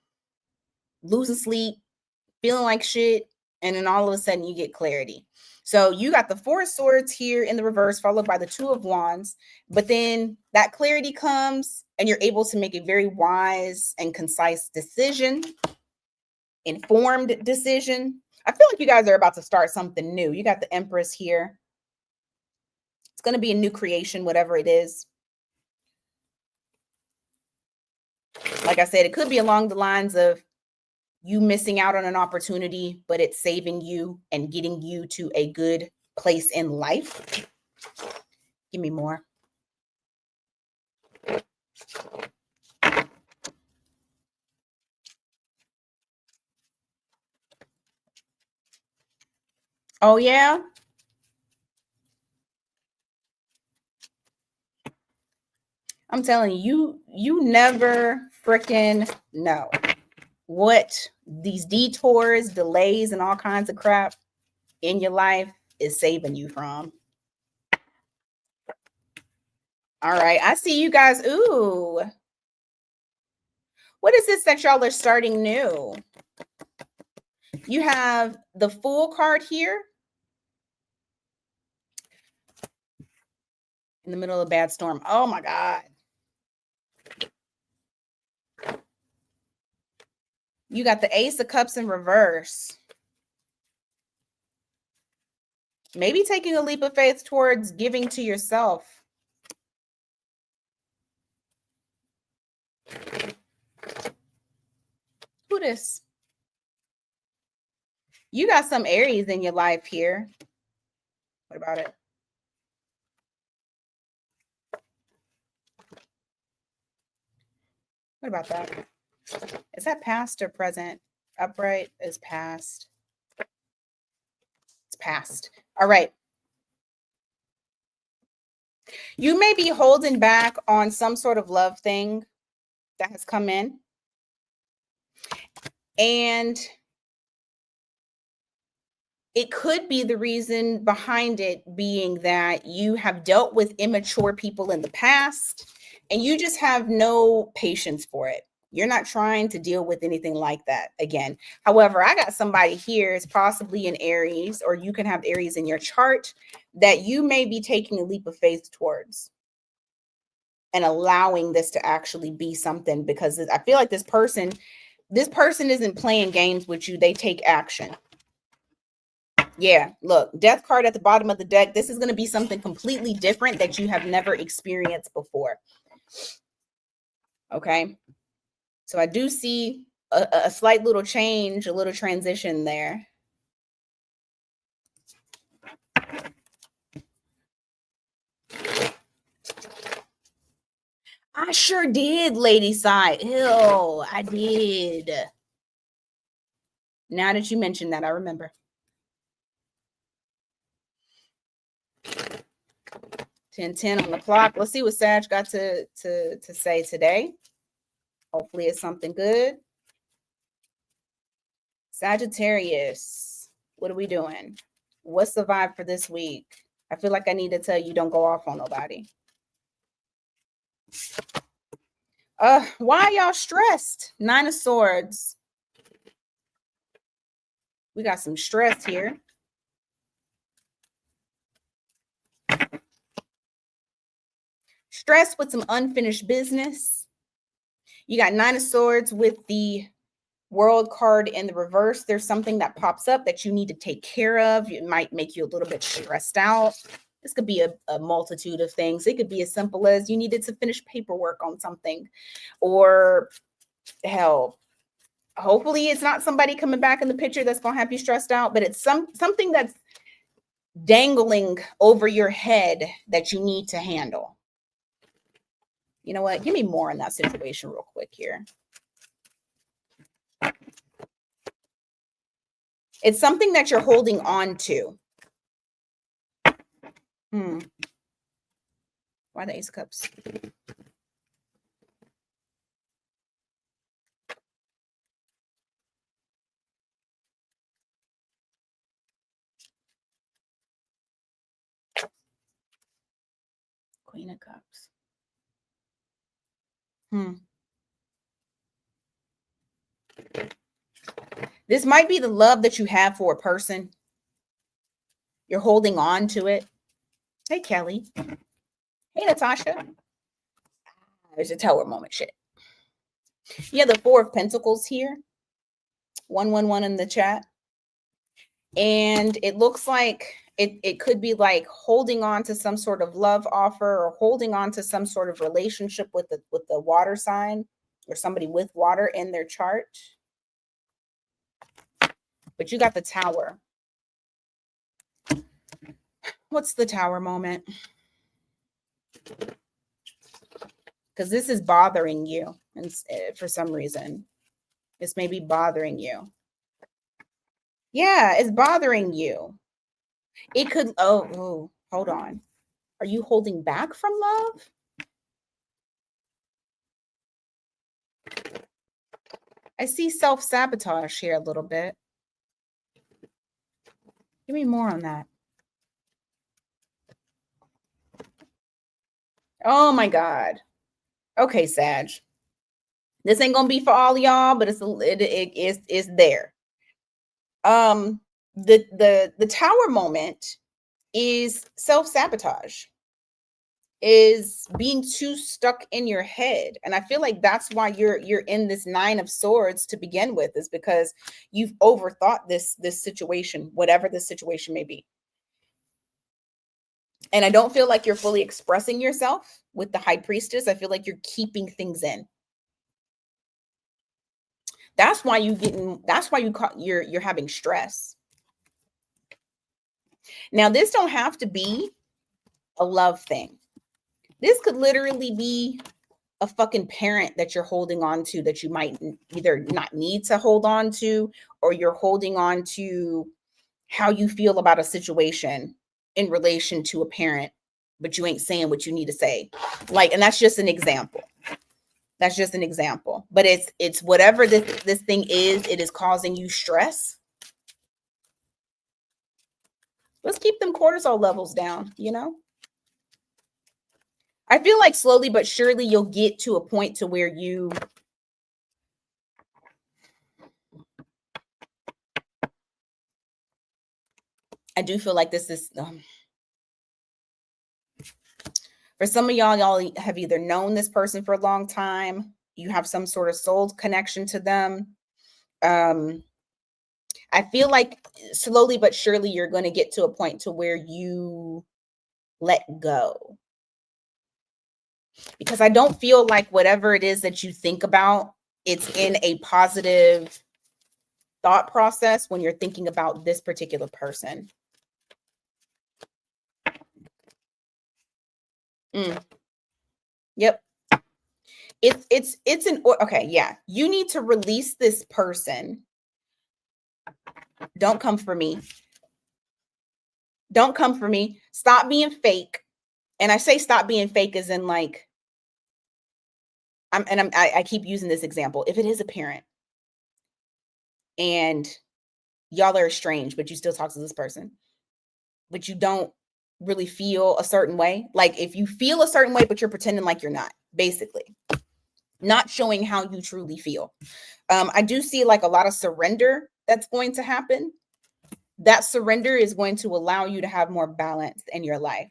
losing sleep, feeling like shit, and then all of a sudden you get clarity. So you got the Four of Swords here in the reverse, followed by the Two of Wands. But then that clarity comes and you're able to make a very wise and concise decision, informed decision. I feel like you guys are about to start something new. You got the Empress here. It's going to be a new creation, whatever it is. Like I said, it could be along the lines of you missing out on an opportunity, but it's saving you and getting you to a good place in life. Give me more. Oh, yeah? I'm telling you, you never freaking know what these detours, delays, and all kinds of crap in your life is saving you from. All right. I see you guys. Ooh. What is this that y'all are starting new? You have the Fool card here. In the middle of a bad storm. Oh my God. You got the Ace of Cups in reverse. Maybe taking a leap of faith towards giving to yourself. Who this? You got some Aries in your life here. What about it? What about that? Is that past or present? Upright is past. It's past. All right. You may be holding back on some sort of love thing that has come in. And it could be the reason behind it being that you have dealt with immature people in the past and you just have no patience for it. You're not trying to deal with anything like that again. However, I got somebody here, it's possibly an Aries, or you can have Aries in your chart that you may be taking a leap of faith towards and allowing this to actually be something, because I feel like this person isn't playing games with you. They take action. Yeah, look, death card at the bottom of the deck. This is going to be something completely different that you have never experienced before. Okay. So I do see a slight little change, a little transition there. I sure did, Lady Side. Ew, I did. Now that you mentioned that, I remember. 10:10 on the clock. Let's see what Sag got to say today. Hopefully it's something good. Sagittarius, what are we doing? What's the vibe for this week? I feel like I need to tell you, don't go off on nobody. Why y'all stressed? 9 of Swords. We got some stress here. Stress with some unfinished business. You got 9 of Swords with the World card in the reverse. There's something that pops up that you need to take care of. It might make you a little bit stressed out. This could be a multitude of things. It could be as simple as you needed to finish paperwork on something, or hell, hopefully it's not somebody coming back in the picture that's going to have you stressed out, but it's something that's dangling over your head that you need to handle. You know what? Give me more on that situation real quick here. It's something that you're holding on to. Why the Ace of Cups? Queen of Cups. This might be the love that you have for a person. You're holding on to it. Hey, Kelly. Hey, Natasha. There's a Tower moment. Shit. Yeah, the 4 of Pentacles here. 111 in the chat. And it looks like it could be like holding on to some sort of love offer, or holding on to some sort of relationship with the water sign, or somebody with water in their chart. But you got the Tower. What's the Tower moment? Because this is bothering you, and for some reason, this may be bothering you. Yeah, it's bothering you. It could. Oh, hold on. Are you holding back from love? I see self-sabotage here a little bit. Give me more on that. Oh my God. Okay, Sag. This ain't gonna be for all y'all, but it's there. The Tower moment is self-sabotage, is being too stuck in your head. And I feel like that's why you're in this 9 of Swords to begin with, is because you've overthought this situation, whatever this situation may be. And I don't feel like you're fully expressing yourself with the High Priestess. I feel like you're keeping things in. That's why you're having stress. Now, this don't have to be a love thing. This could literally be a fucking parent that you're holding on to that you might either not need to hold on to, or you're holding on to how you feel about a situation in relation to a parent, but you ain't saying what you need to say. Like, and that's just an example. That's just an example. But it's whatever this thing is, it is causing you stress. Let's keep them cortisol levels down, you know? I feel like slowly but surely you'll get to a point to where I do feel like this is for some of y'all have either known this person for a long time, you have some sort of soul connection to them. I feel like slowly but surely you're going to get to a point to where you let go. Because I don't feel like whatever it is that you think about, it's in a positive thought process when you're thinking about this particular person. Yep. It's an okay, yeah. You need to release this person. Don't come for me. Don't come for me. Stop being fake. And I say stop being fake as in like I keep using this example. If it is a parent and y'all are estranged, but you still talk to this person, but you don't really feel a certain way. Like if you feel a certain way, but you're pretending like you're not, basically. Not showing how you truly feel. I do see like a lot of surrender that's going to happen. That surrender is going to allow you to have more balance in your life.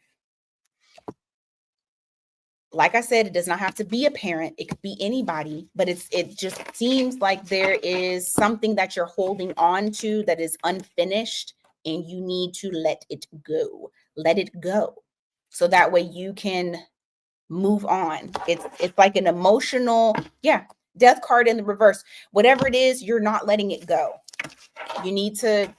Like I said, it does not have to be a parent. It could be anybody, but it just seems like there is something that you're holding on to that is unfinished and you need to let it go. Let it go. So that way you can move on. It's like an emotional, death card in the reverse. Whatever it is, you're not letting it go. You need to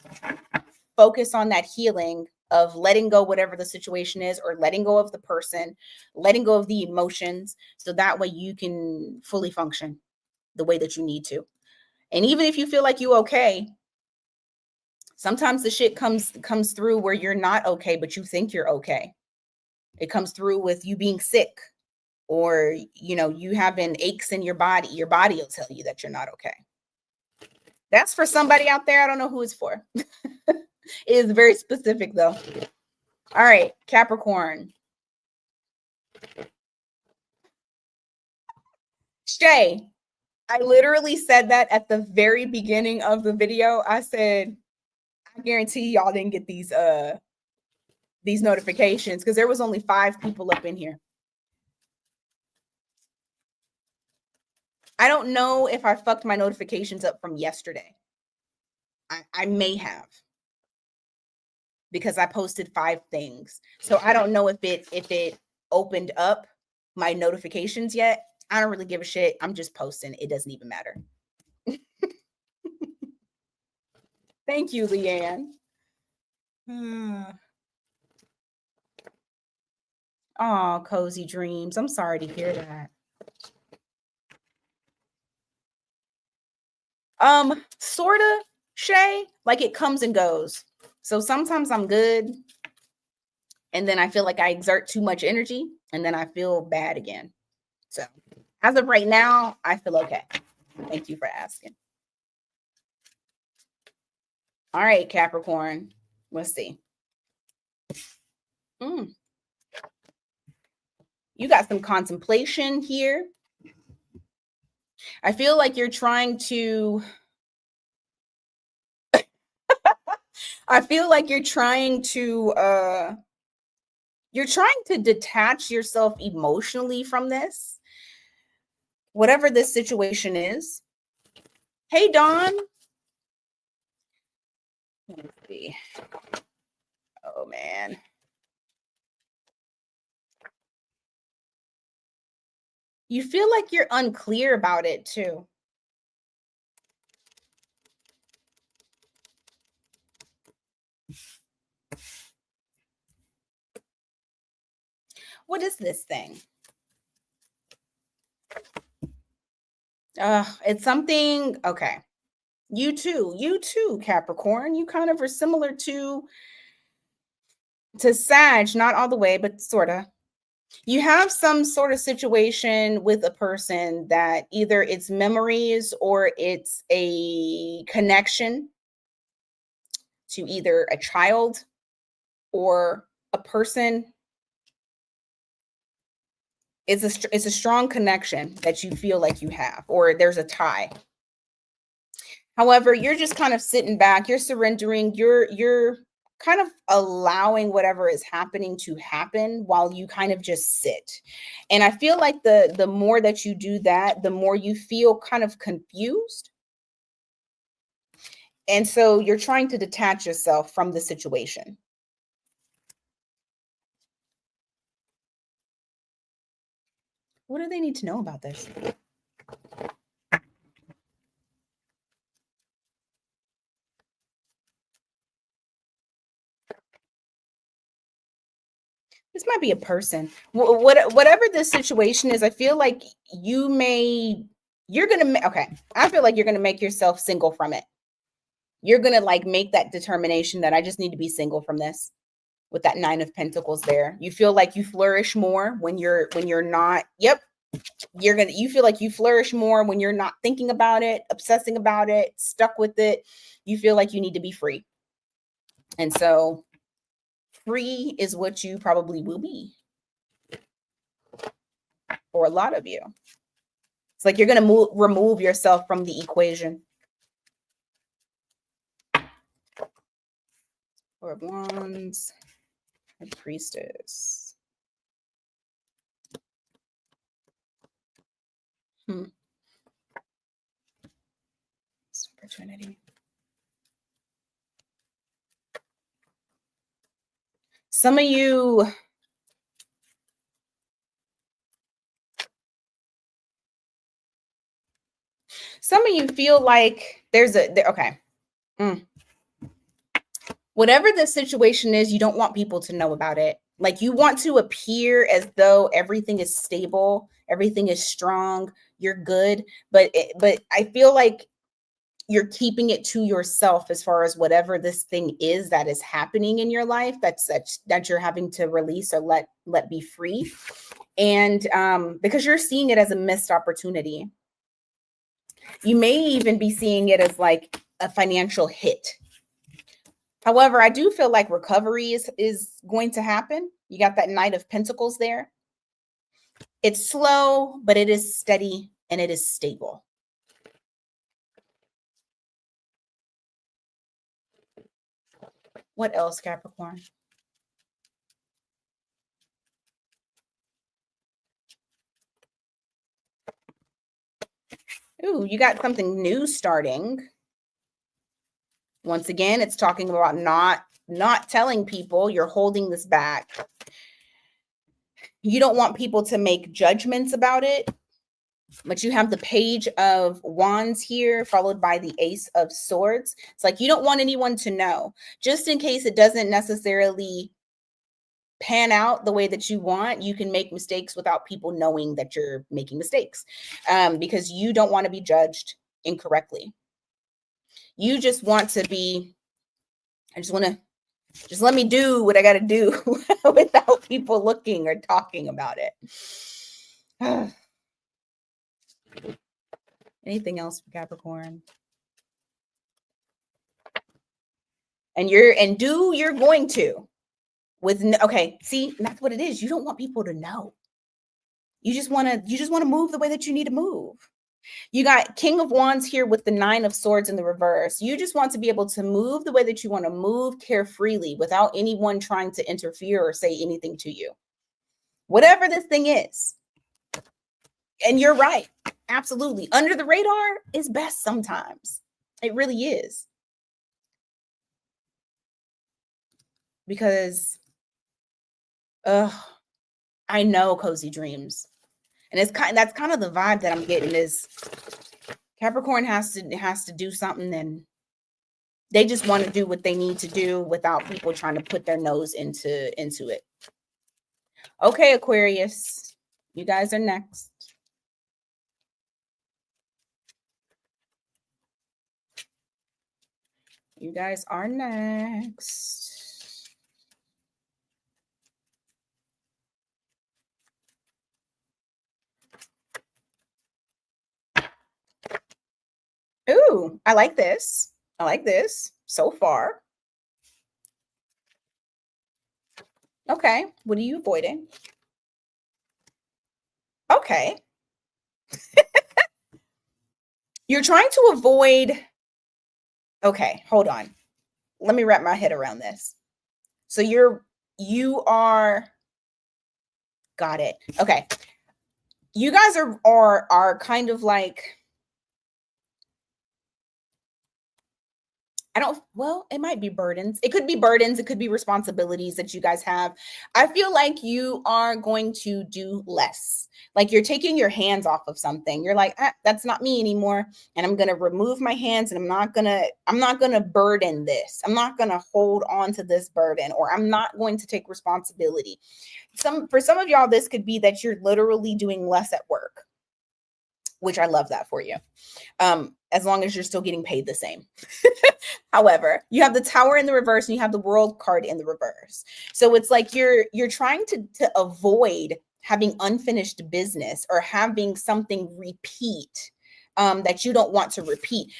focus on that healing of letting go whatever the situation is, or letting go of the person, letting go of the emotions, so that way you can fully function the way that you need to. And even if you feel like you okay, sometimes the shit comes through where you're not okay, but you think you're okay. It comes through with you being sick, or you having aches in your body. Your body will tell you that you're not okay. That's for somebody out there. I don't know who it's for. It is very specific though. All right, Capricorn. Shay, I literally said that at the very beginning of the video. I said, I guarantee y'all didn't get these notifications because there was only 5 people up in here. I don't know if I fucked my notifications up from yesterday. I may have, because I posted 5 things. So I don't know if it opened up my notifications yet. I don't really give a shit. I'm just posting. It doesn't even matter. Thank you, Leanne. Oh, cozy dreams. I'm sorry to hear that. Sorta, Shay, like it comes and goes. So sometimes I'm good, and then I feel like I exert too much energy, and then I feel bad again. So as of right now, I feel okay. Thank you for asking. All right, Capricorn. Let's see. You got some contemplation here. I feel like you're trying to detach yourself emotionally from this, whatever this situation is. Hey, Dawn. Let's see. Oh, man. You feel like you're unclear about it, too. What is this thing? It's something. Okay. You too, Capricorn. You kind of are similar to Sag, not all the way, but sort of. You have some sort of situation with a person that either it's memories or it's a connection to either a child or a person. It's a strong connection that you feel like you have, or there's a tie. However, you're just kind of sitting back, you're surrendering, you're kind of allowing whatever is happening to happen while you kind of just sit. And I feel like the more that you do that, the more you feel kind of confused. And so you're trying to detach yourself from the situation. What do they need to know about this? This might be a person. Whatever this situation is, I feel like you're gonna okay. I feel like you're gonna make yourself single from it. You're gonna like make that determination that I just need to be single from this. With that 9 of Pentacles there, you feel like you flourish more when you're not. Yep, you feel like you flourish more when you're not thinking about it, obsessing about it, stuck with it. You feel like you need to be free, and so free is what you probably will be for a lot of you. It's like you're going to remove yourself from the equation. Four of Wands, and Priestess. Opportunity. Some of you feel like there's okay. Whatever the situation is, you don't want people to know about it. Like you want to appear as though everything is stable, everything is strong, you're good, but I feel like you're keeping it to yourself as far as whatever this thing is that is happening in your life that you're having to release or let be free. And because you're seeing it as a missed opportunity. You may even be seeing it as like a financial hit. However, I do feel like recovery is going to happen. You got that Knight of Pentacles there. It's slow, but it is steady and it is stable. What else, Capricorn? Ooh, you got something new starting. Once again, it's talking about not telling people. You're holding this back. You don't want people to make judgments about it. But you have the Page of Wands here, followed by the Ace of Swords. It's like you don't want anyone to know, just in case it doesn't necessarily pan out the way that you want. You can make mistakes without people knowing that you're making mistakes, because you don't want to be judged incorrectly. You just want to be, just let me do what I got to do without people looking or talking about it. Anything else for Capricorn? And you're going to okay, see, that's what it is. You don't want people to know. You just want to move the way that you need to move. You got King of Wands here with the 9 of Swords in the reverse. You just want to be able to move the way that you want to move carefreely without anyone trying to interfere or say anything to you. Whatever this thing is. And you're right. Absolutely. Under the radar is best sometimes. It really is. Because I know cozy dreams. And that's kind of the vibe that I'm getting is Capricorn has to do something, and they just want to do what they need to do without people trying to put their nose into it. Okay, Aquarius, you guys are next. You guys are next. Ooh, I like this. I like this so far. Okay, what are you avoiding? Okay. You're trying to avoid. Okay, hold on. Let me wrap my head around this. So you are got it. Okay. You guys are kind of like, well, it might be burdens. It could be burdens. It could be responsibilities that you guys have. I feel like you are going to do less. Like you're taking your hands off of something. You're like, that's not me anymore. And I'm going to remove my hands and I'm not going to burden this. I'm not going to hold on to this burden, or I'm not going to take responsibility. For some of y'all, this could be that you're literally doing less at work, which I love that for you. As long as you're still getting paid the same. However, you have the Tower in the reverse and you have the World card in the reverse. So it's like you're trying to avoid having unfinished business or having something repeat that you don't want to repeat.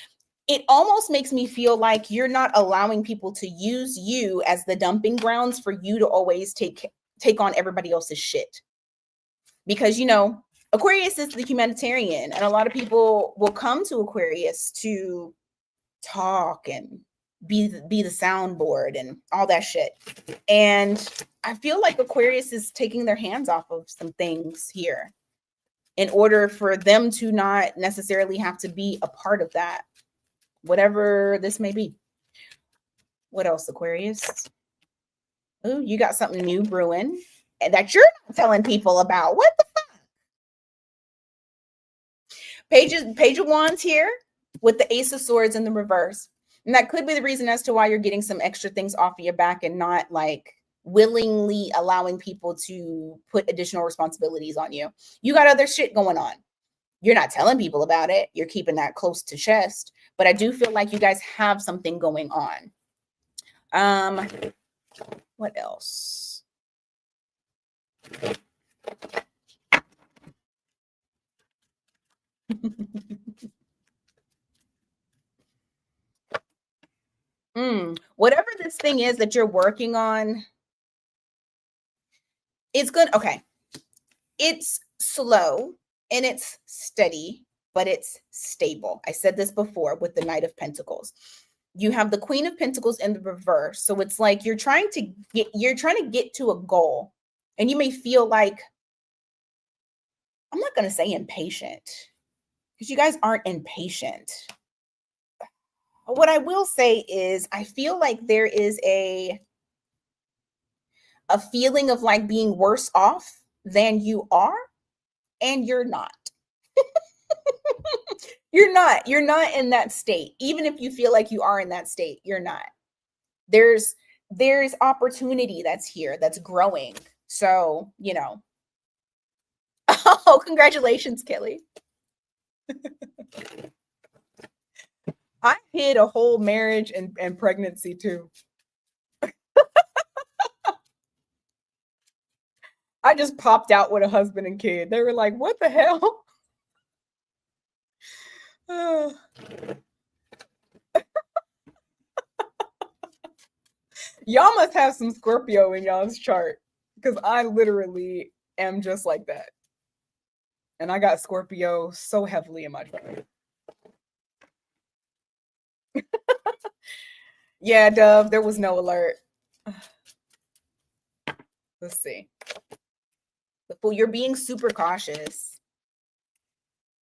It almost makes me feel like you're not allowing people to use you as the dumping grounds for you to always take on everybody else's shit. Because, Aquarius is the humanitarian, and a lot of people will come to Aquarius to talk and be the soundboard and all that shit. And I feel like Aquarius is taking their hands off of some things here in order for them to not necessarily have to be a part of that, whatever this may be. What else, Aquarius? Oh, you got something new brewing that you're not telling people about. What the fuck? Page of Wands here with the Ace of Swords in the reverse. And that could be the reason as to why you're getting some extra things off of your back and not like willingly allowing people to put additional responsibilities on you. You got other shit going on. You're not telling people about it. You're keeping that close to chest. But I do feel like you guys have something going on. What else? Whatever this thing is that you're working on, it's good. Okay. It's slow and it's steady, but it's stable. I said this before with the Knight of Pentacles. You have the Queen of Pentacles in the reverse. So it's like you're trying to get to a goal, and you may feel like, I'm not going to say impatient, because you guys aren't impatient. What I will say is I feel like there is a feeling of like being worse off than you are, and you're not. You're not in that state. Even if you feel like you are in that state, you're not. There's opportunity that's here, that's growing. So, Oh, congratulations, Kelly. I hid a whole marriage and pregnancy too. I just popped out with a husband and kid. They were like, what the hell? Y'all must have some Scorpio in y'all's chart, because I literally am just like that. And I got Scorpio so heavily in my chart. Yeah, Dove, there was no alert. Let's see. The Fool, you're being super cautious.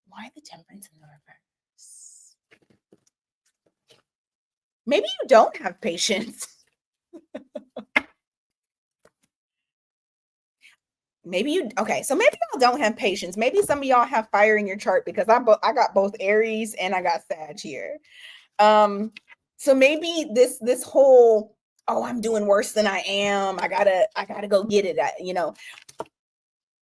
Why the Temperance in the reverse? Maybe you don't have patience. Okay, so maybe y'all don't have patience. Maybe some of y'all have fire in your chart, because I got both Aries and I got Sag here. So maybe this whole, oh, I'm doing worse than I am, I gotta go get it,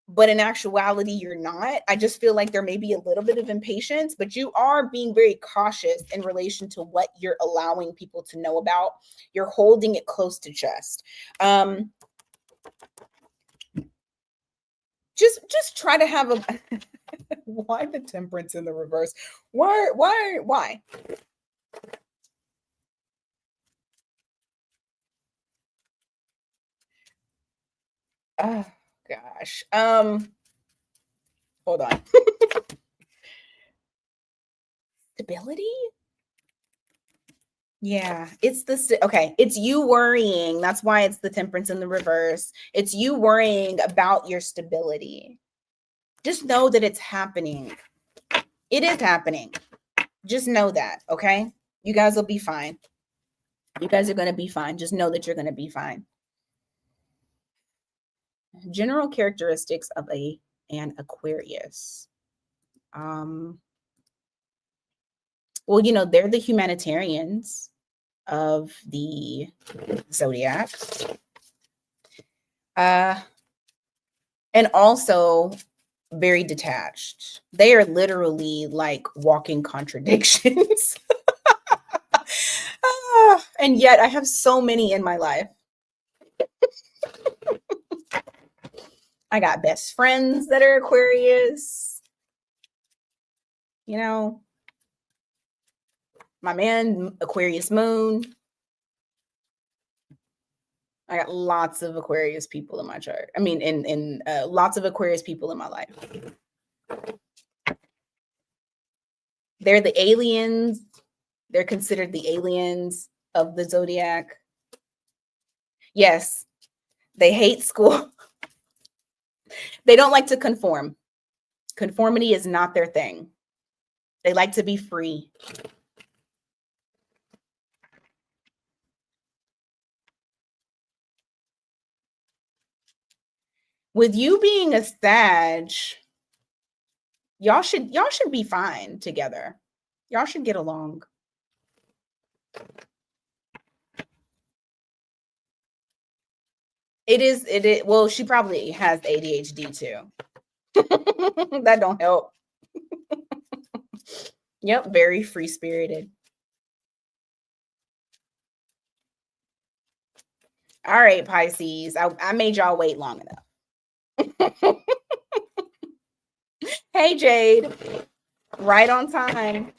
but in actuality, you're not. I just feel like there may be a little bit of impatience, but you are being very cautious in relation to what you're allowing people to know about. You're holding it close to chest. Just try to have a why the temperance in the reverse? Why? Oh gosh. Hold on. Stability? Yeah, it's okay. It's you worrying. That's why it's the temperance in the reverse. It's you worrying about your stability. Just know that it's happening. It is happening. Just know that, okay? You guys will be fine. You guys are going to be fine. Just know that you're going to be fine. General characteristics of an Aquarius. Well, you know, they're the humanitarians of the zodiac. And also very detached. They are literally like walking contradictions. And yet I have so many in my life. I got best friends that are Aquarius. You know, my man, Aquarius moon. I got lots of Aquarius people in my chart. I mean, in lots of Aquarius people in my life. They're the aliens. They're considered the aliens of the zodiac. Yes, they hate school. They don't like to conform. Conformity is not their thing. They like to be free. With you being a Sag, y'all should be fine together. Y'all should get along. It is well, she probably has ADHD too. That don't help. Yep, very free spirited. All right, Pisces. I made y'all wait long enough. Hey, Jade. Right on time.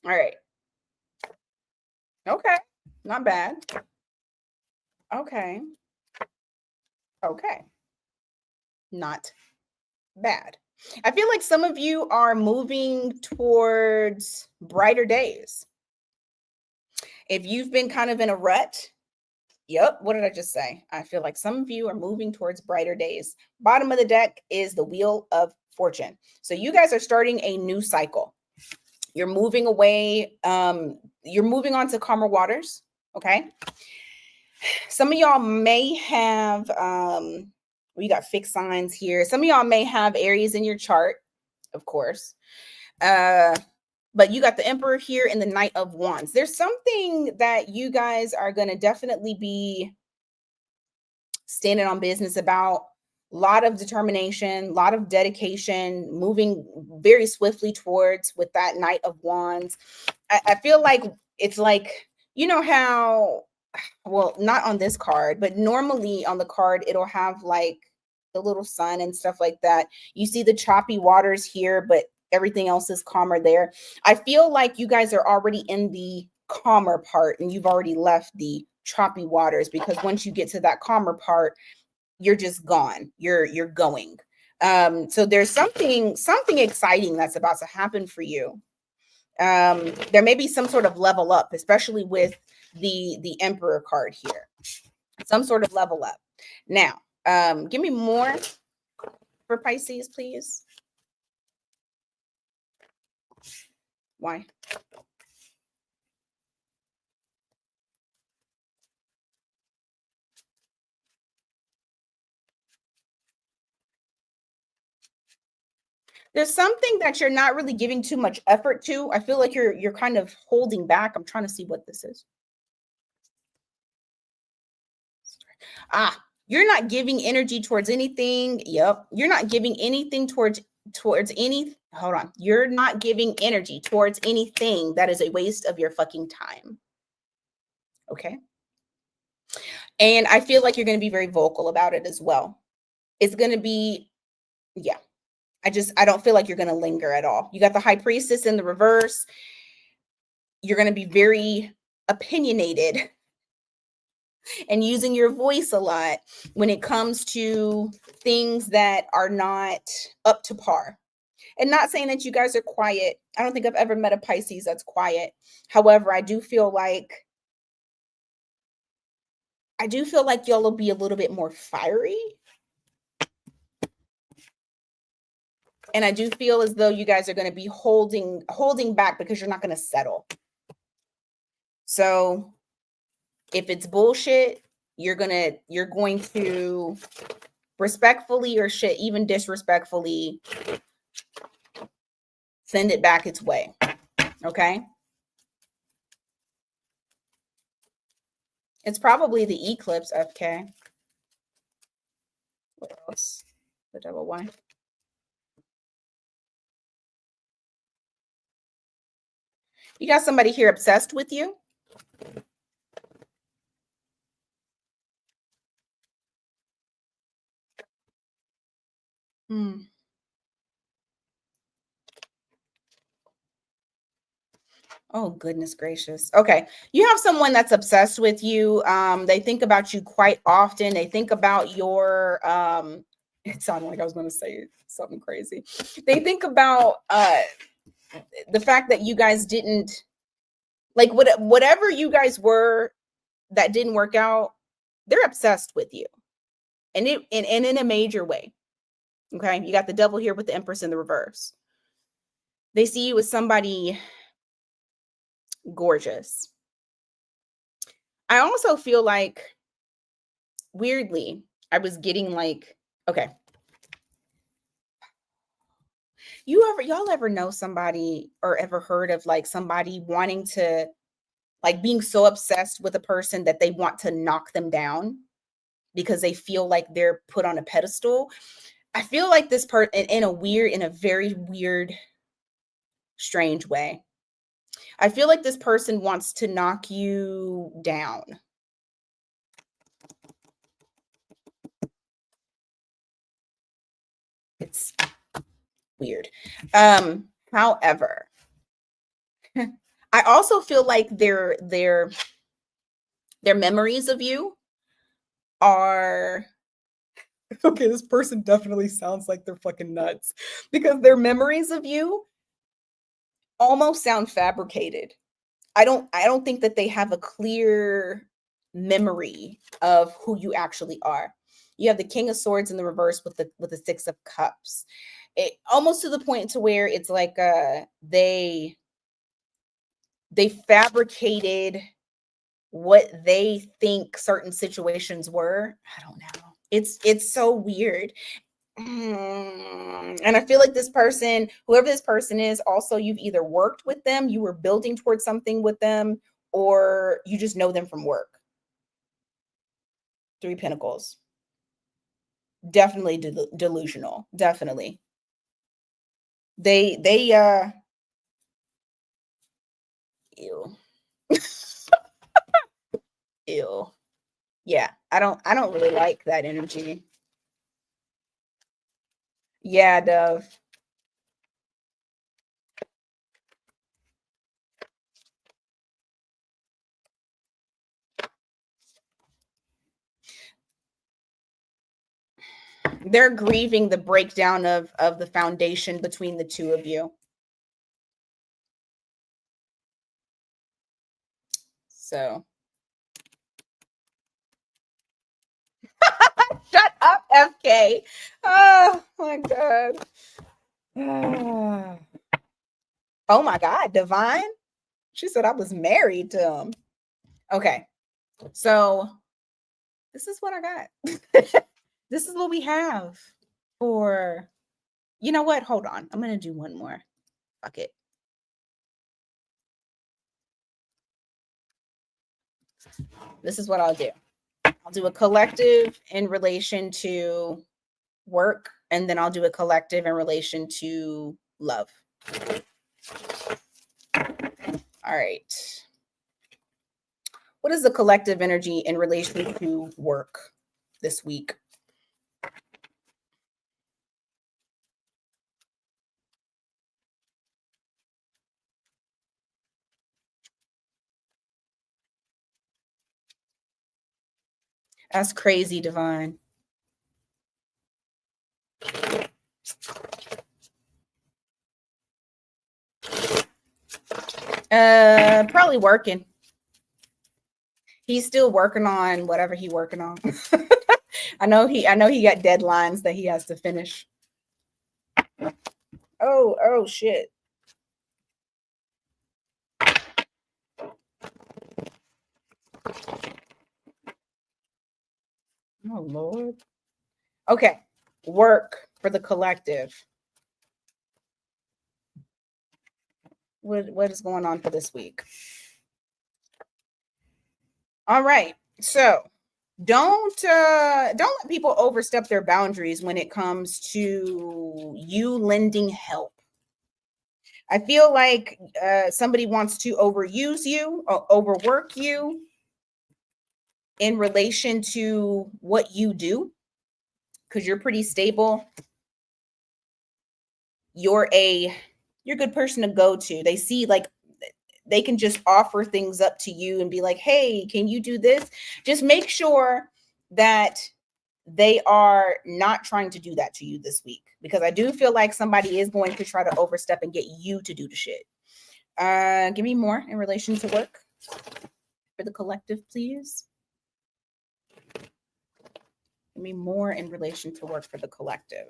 All right. Okay. Not bad. Okay. Okay. Not bad. I feel like some of you are moving towards brighter days. If you've been kind of in a rut, yep, what did I just say? I feel like some of you are moving towards brighter days. Bottom of the deck is the Wheel of Fortune. So you guys are starting a new cycle. You're moving away, you're moving on to calmer waters, okay? Some of y'all may have we got fixed signs here. Some of y'all may have Aries in your chart, of course. But you got the Emperor here and the Knight of Wands. There's something that you guys are going to definitely be standing on business about. A lot of determination, a lot of dedication, moving very swiftly towards with that Knight of Wands. I feel like it's like, you know how, well, not on this card, but normally on the card, it'll have like the little sun and stuff like that. You see the choppy waters here, but everything else is calmer there. I feel like you guys are already in the calmer part and you've already left the choppy waters, because once you get to that calmer part, you're just gone. You're going. So there's something exciting that's about to happen for you. There may be some sort of level up, especially with the Emperor card here. Some sort of level up. Now, give me more for Pisces, please. Why? There's something that you're not really giving too much effort to. I feel like you're kind of holding back. I'm trying to see what this is. You're not giving energy towards anything. Yep. You're not giving anything towards any, hold on. You're not giving energy towards anything that is a waste of your fucking time. Okay. And I feel like you're going to be very vocal about it as well. It's going to be, yeah. I don't feel like you're going to linger at all. You got the High Priestess in the reverse. You're going to be very opinionated and using your voice a lot when it comes to things that are not up to par. And not saying that you guys are quiet. I don't think I've ever met a Pisces that's quiet. However, I do feel like y'all will be a little bit more fiery. And I do feel as though you guys are going to be holding back because you're not going to settle. So if it's bullshit, you're going to respectfully or shit, even disrespectfully, send it back its way. Okay. It's probably the eclipse, FK. What else? The double Y. You got somebody here obsessed with you? Oh, goodness gracious. Okay. You have someone that's obsessed with you. They think about you quite often. They think about your, it sounded like I was going to say something crazy. They think about the fact that you guys didn't, like, whatever you guys were that didn't work out, they're obsessed with you. And in a major way. Okay. You got the devil here with the Empress in the reverse. They see you as somebody gorgeous. I also feel like, weirdly, I was getting like, okay. Y'all ever know somebody or ever heard of like somebody wanting to, like, being so obsessed with a person that they want to knock them down because they feel like they're put on a pedestal? I feel like this part in a very weird, strange way. I feel like this person wants to knock you down. It's weird. However, I also feel like their memories of you are okay. This person definitely sounds like they're fucking nuts because their memories of you almost sound fabricated. I don't think that they have a clear memory of who you actually are. You have the King of Swords in the reverse with the Six of Cups. It almost to the point to where it's like they fabricated what they think certain situations were. I don't know. It's so weird. And I feel like this person, whoever this person is, also you've either worked with them, you were building towards something with them, or you just know them from work. Three Pentacles. Definitely delusional. Definitely. They ew. Ew. Yeah, I don't really like that energy. Yeah, Dove. They're grieving the breakdown of the foundation between the two of you. So shut up, FK. Oh my God. Oh my God, Divine. She said I was married to him. Okay. So this is what I got. This is what we have for You know what? Hold on. I'm going to do one more. Fuck it. This is what I'll do. I'll do a collective in relation to work, and then I'll do a collective in relation to love. All right. What is the collective energy in relation to work this week? That's crazy, Divine. Probably working. He's still working on whatever he's working on. I know he got deadlines that he has to finish. Oh shit. Oh Lord. Okay. Work for the collective. What is going on for this week? All right. So don't let people overstep their boundaries when it comes to you lending help. I feel like somebody wants to overuse you or overwork you in relation to what you do, because you're pretty stable. You're a good person to go to. They see like they can just offer things up to you and be like, hey, can you do this? Just make sure that they are not trying to do that to you this week, because I do feel like somebody is going to try to overstep and get you to do the shit. Give me more in relation to work for the collective, please. Give me more in relation to work for the collective.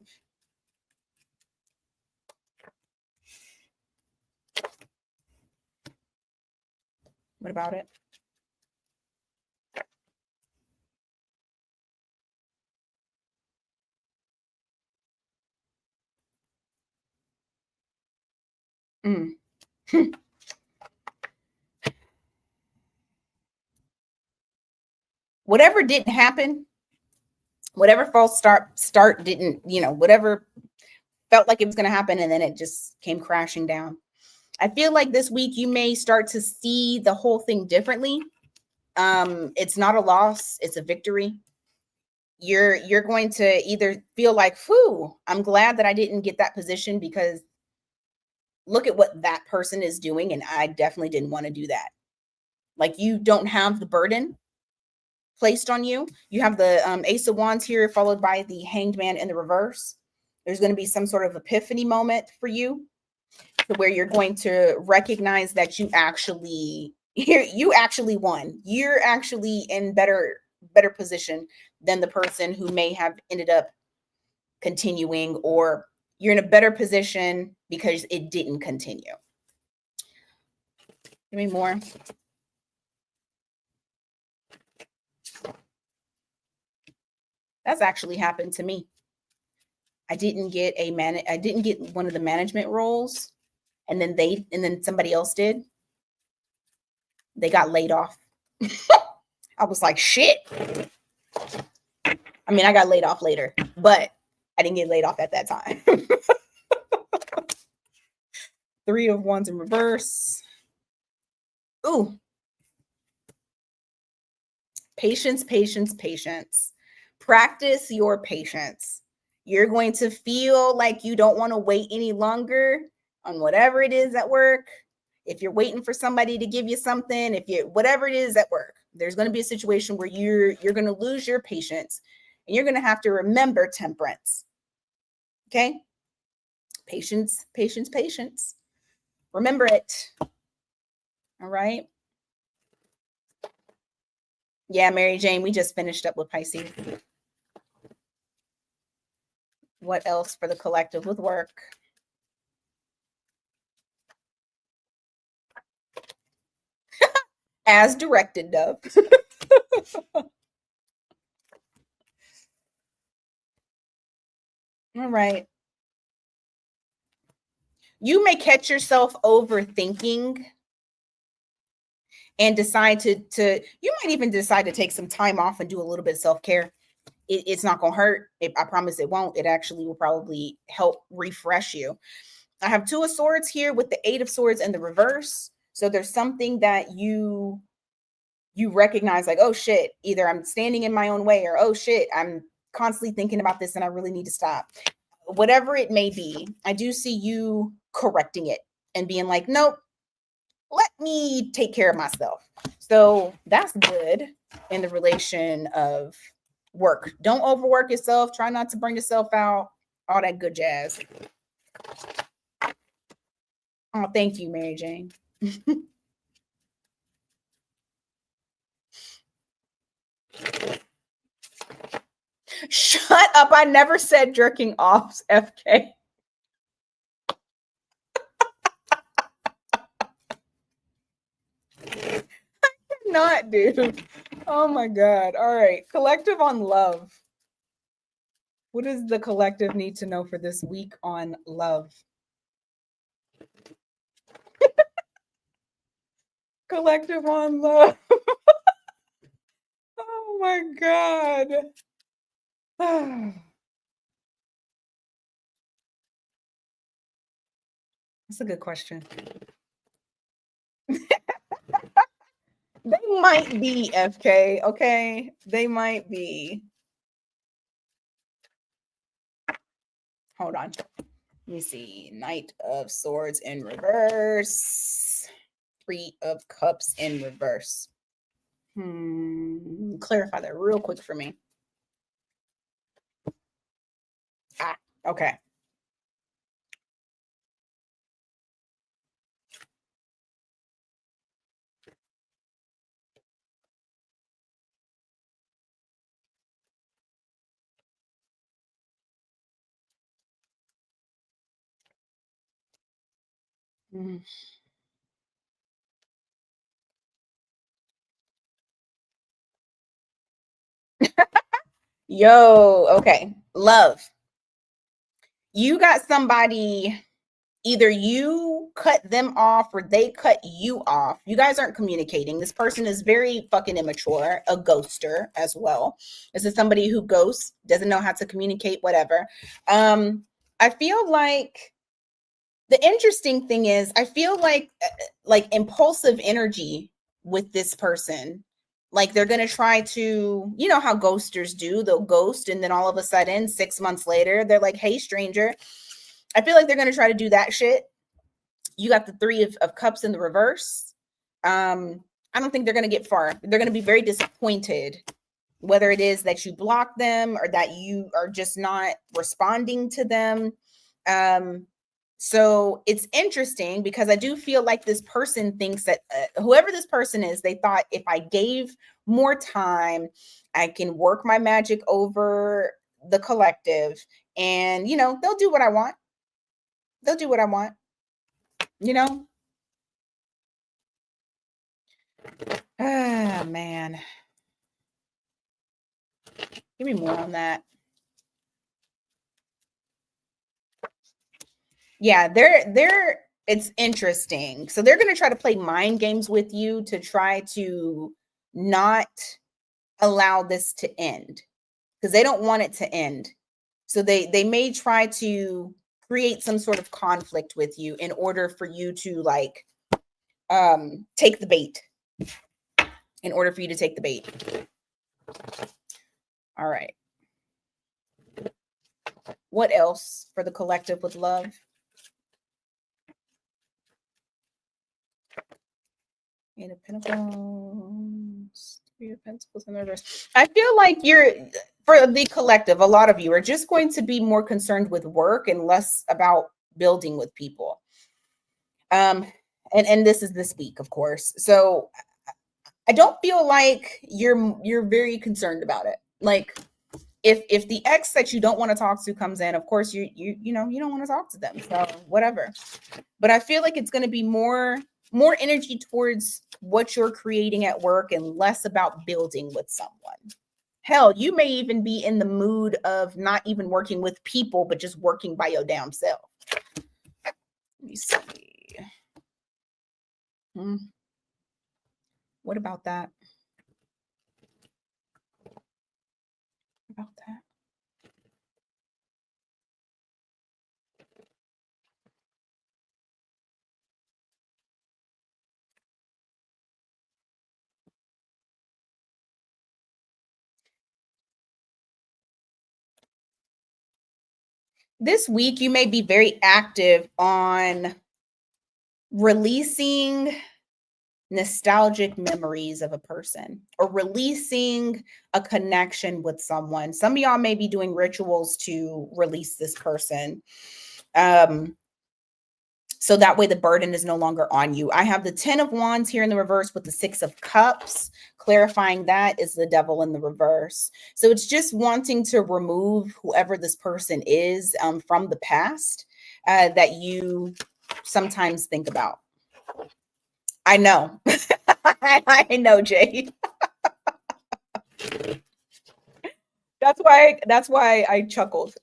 What about it? Whatever didn't happen, whatever false start didn't, whatever felt like it was going to happen, and then it just came crashing down. I feel like this week you may start to see the whole thing differently. It's not a loss, it's a victory. You're going to either feel like, whew, I'm glad that I didn't get that position, because look at what that person is doing, and I definitely didn't want to do that. Like, you don't have the burden placed on you. You have the Ace of Wands here, followed by the Hanged Man in the reverse. There's going to be some sort of epiphany moment for you, to where you're going to recognize that you actually won. You're actually in better position than the person who may have ended up continuing, or you're in a better position because it didn't continue. Give me more. That's actually happened to me. I didn't get one of the management roles, and then somebody else did. They got laid off. I was like, shit. I mean, I got laid off later, but I didn't get laid off at that time. 3 of Wands in reverse. Ooh. Patience, patience, patience. Practice your patience. You're going to feel like you don't want to wait any longer on whatever it is at work. If you're waiting for somebody to give you something, whatever it is at work, there's going to be a situation where you're going to lose your patience, and you're going to have to remember temperance. Okay? Patience, patience, patience. Remember it. All right? Yeah, Mary Jane, we just finished up with Pisces. What else for the collective with work? As directed, Dove. All right. you may catch yourself overthinking and decide to you might even decide to take some time off and do a little bit of self-care. It's not gonna hurt. I promise it won't. It actually will probably help refresh you. I have 2 of Swords here with the 8 of Swords in the reverse. So there's something that you recognize, like, oh shit, either I'm standing in my own way, or oh shit, I'm constantly thinking about this and I really need to stop. Whatever it may be, I do see you correcting it and being like, nope, let me take care of myself. So that's good in the relation of work. Don't overwork yourself. Try not to burn yourself out. All that good jazz. Oh, thank you, Mary Jane. Shut up. I never said jerking off, FK. Not, dude. Oh my God. All right. Collective on love. What does the collective need to know for this week on love? Collective on love. Oh my God. That's a good question. They might be, FK, okay? They might be. Hold on. Let me see. Knight of Swords in reverse. 3 of Cups in reverse. Clarify that real quick for me. Ah, okay. Yo, okay. Love. You got somebody, either you cut them off or they cut you off. You guys aren't communicating. This person is very fucking immature, a ghoster as well. This is somebody who ghosts, doesn't know how to communicate, whatever. I feel like the interesting thing is, I feel like impulsive energy with this person. Like they're going to try to, you know how ghosters do, they'll ghost and then all of a sudden 6 months later they're like, hey stranger. I feel like they're going to try to do that shit. You got the 3 of Cups in the reverse. I don't think they're going to get far. They're going to be very disappointed, whether it is that you block them or that you are just not responding to them. So it's interesting because I do feel like this person thinks that whoever this person is, they thought if I gave more time, I can work my magic over the collective and, you know, they'll do what I want. They'll do what I want, you know? Ah, man. Give me more on that. Yeah, it's interesting. So they're going to try to play mind games with you to try to not allow this to end because they don't want it to end. So they may try to create some sort of conflict with you in order for you to like take the bait. In order for you to take the bait. All right. What else for the collective with love? Eight of Pentacles, 3 of Pentacles in the reverse. I feel like for the collective, a lot of you are just going to be more concerned with work and less about building with people. And this is this week, of course. So I don't feel like you're very concerned about it. Like if the ex that you don't want to talk to comes in, of course you know you don't want to talk to them. So whatever. But I feel like it's going to be more energy towards what you're creating at work and less about building with someone. Hell, you may even be in the mood of not even working with people, but just working by your damn self. Let me see. What about that? About that. This week, you may be very active on releasing nostalgic memories of a person or releasing a connection with someone. Some of y'all may be doing rituals to release this person. So that way the burden is no longer on you. I have the 10 of Wands here in the reverse with the 6 of Cups, clarifying that is the devil in the reverse. So it's just wanting to remove whoever this person is from the past that you sometimes think about. I know. I know, Jay. That's why I chuckled.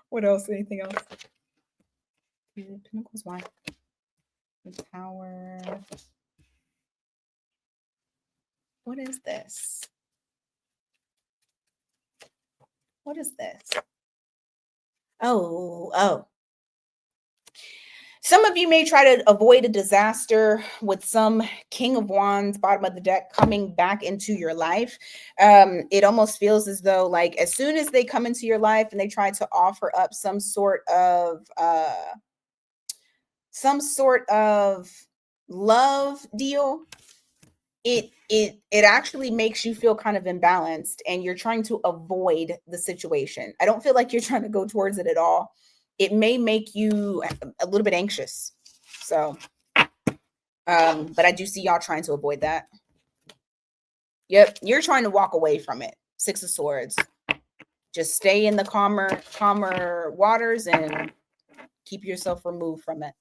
What else? Anything else? Pentacles, why? The Tower. What is this? What is this? Oh. Some of you may try to avoid a disaster with some King of Wands, bottom of the deck, coming back into your life. It almost feels as though, like, as soon as they come into your life and they try to offer up some sort of love deal, it actually makes you feel kind of imbalanced, and you're trying to avoid the situation. I don't feel like you're trying to go towards it at all. It may make you a little bit anxious. So, but I do see y'all trying to avoid that. Yep, you're trying to walk away from it. 6 of Swords. Just stay in the calmer waters and keep yourself removed from it.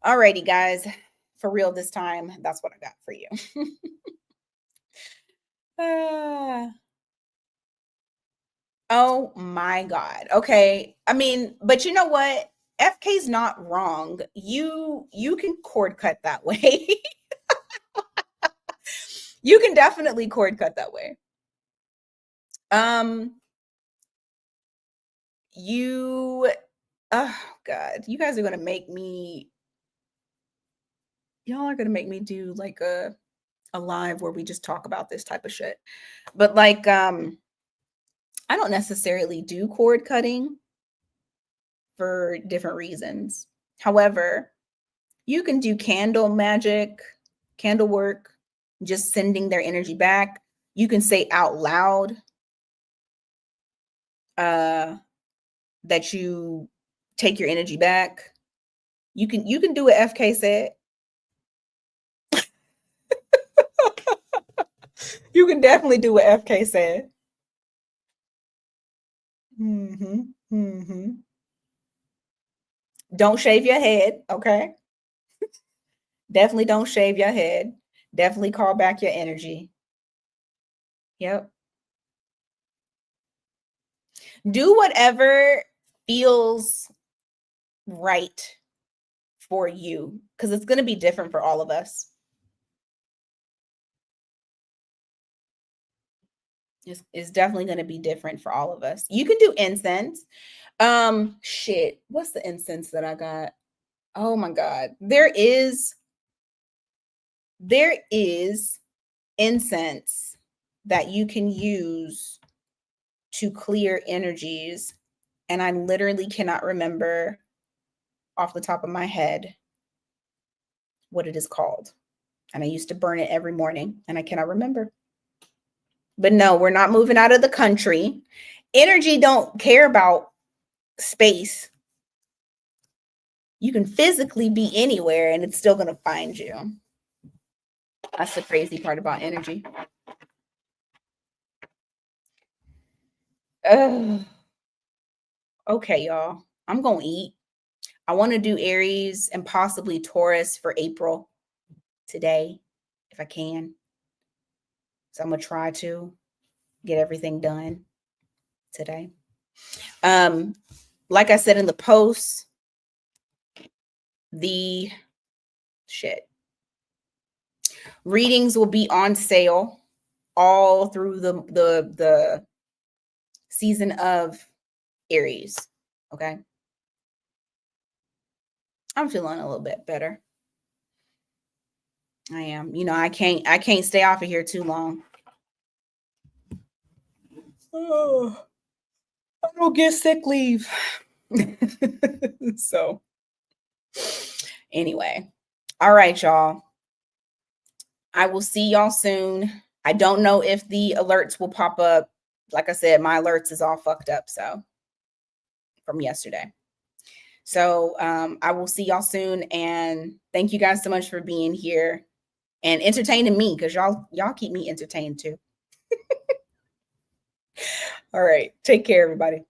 Alrighty, guys. For real this time, that's what I got for you. Oh my God. Okay. I mean, but you know what? FK's not wrong. You can cord cut that way. You can definitely cord cut that way. Oh God, you guys are gonna make me. Y'all are gonna make me do like a live where we just talk about this type of shit. But like, I don't necessarily do cord cutting for different reasons. However, you can do candle magic, candle work, just sending their energy back. You can say out loud that you take your energy back. You can do what FK said. You can definitely do what FK said. Don't shave your head, okay? Definitely don't shave your head. Definitely call back your energy. Yep. Do whatever feels right for you, because it's going to be different for all of us. It's definitely going to be different for all of us. You can do incense. Shit. What's the incense that I got? Oh my God. There is incense that you can use to clear energies. And I literally cannot remember off the top of my head what it is called. And I used to burn it every morning and I cannot remember. But no, we're not moving out of the country. Energy don't care about space. You can physically be anywhere and it's still going to find you. That's the crazy part about energy. Okay, y'all. I'm going to eat. I want to do Aries and possibly Taurus for April today, if I can. So I'm going to try to get everything done today. like I said in the post, the readings will be on sale all through the season of Aries. Okay. I'm feeling a little bit better. I am. You know, I can't stay off of here too long. Oh, I don't get sick leave. So anyway, all right, y'all. I will see y'all soon. I don't know if the alerts will pop up. Like I said, my alerts is all fucked up. So from yesterday. So I will see y'all soon. And thank you guys so much for being here and entertaining me, because y'all keep me entertained too. All right. Take care, everybody.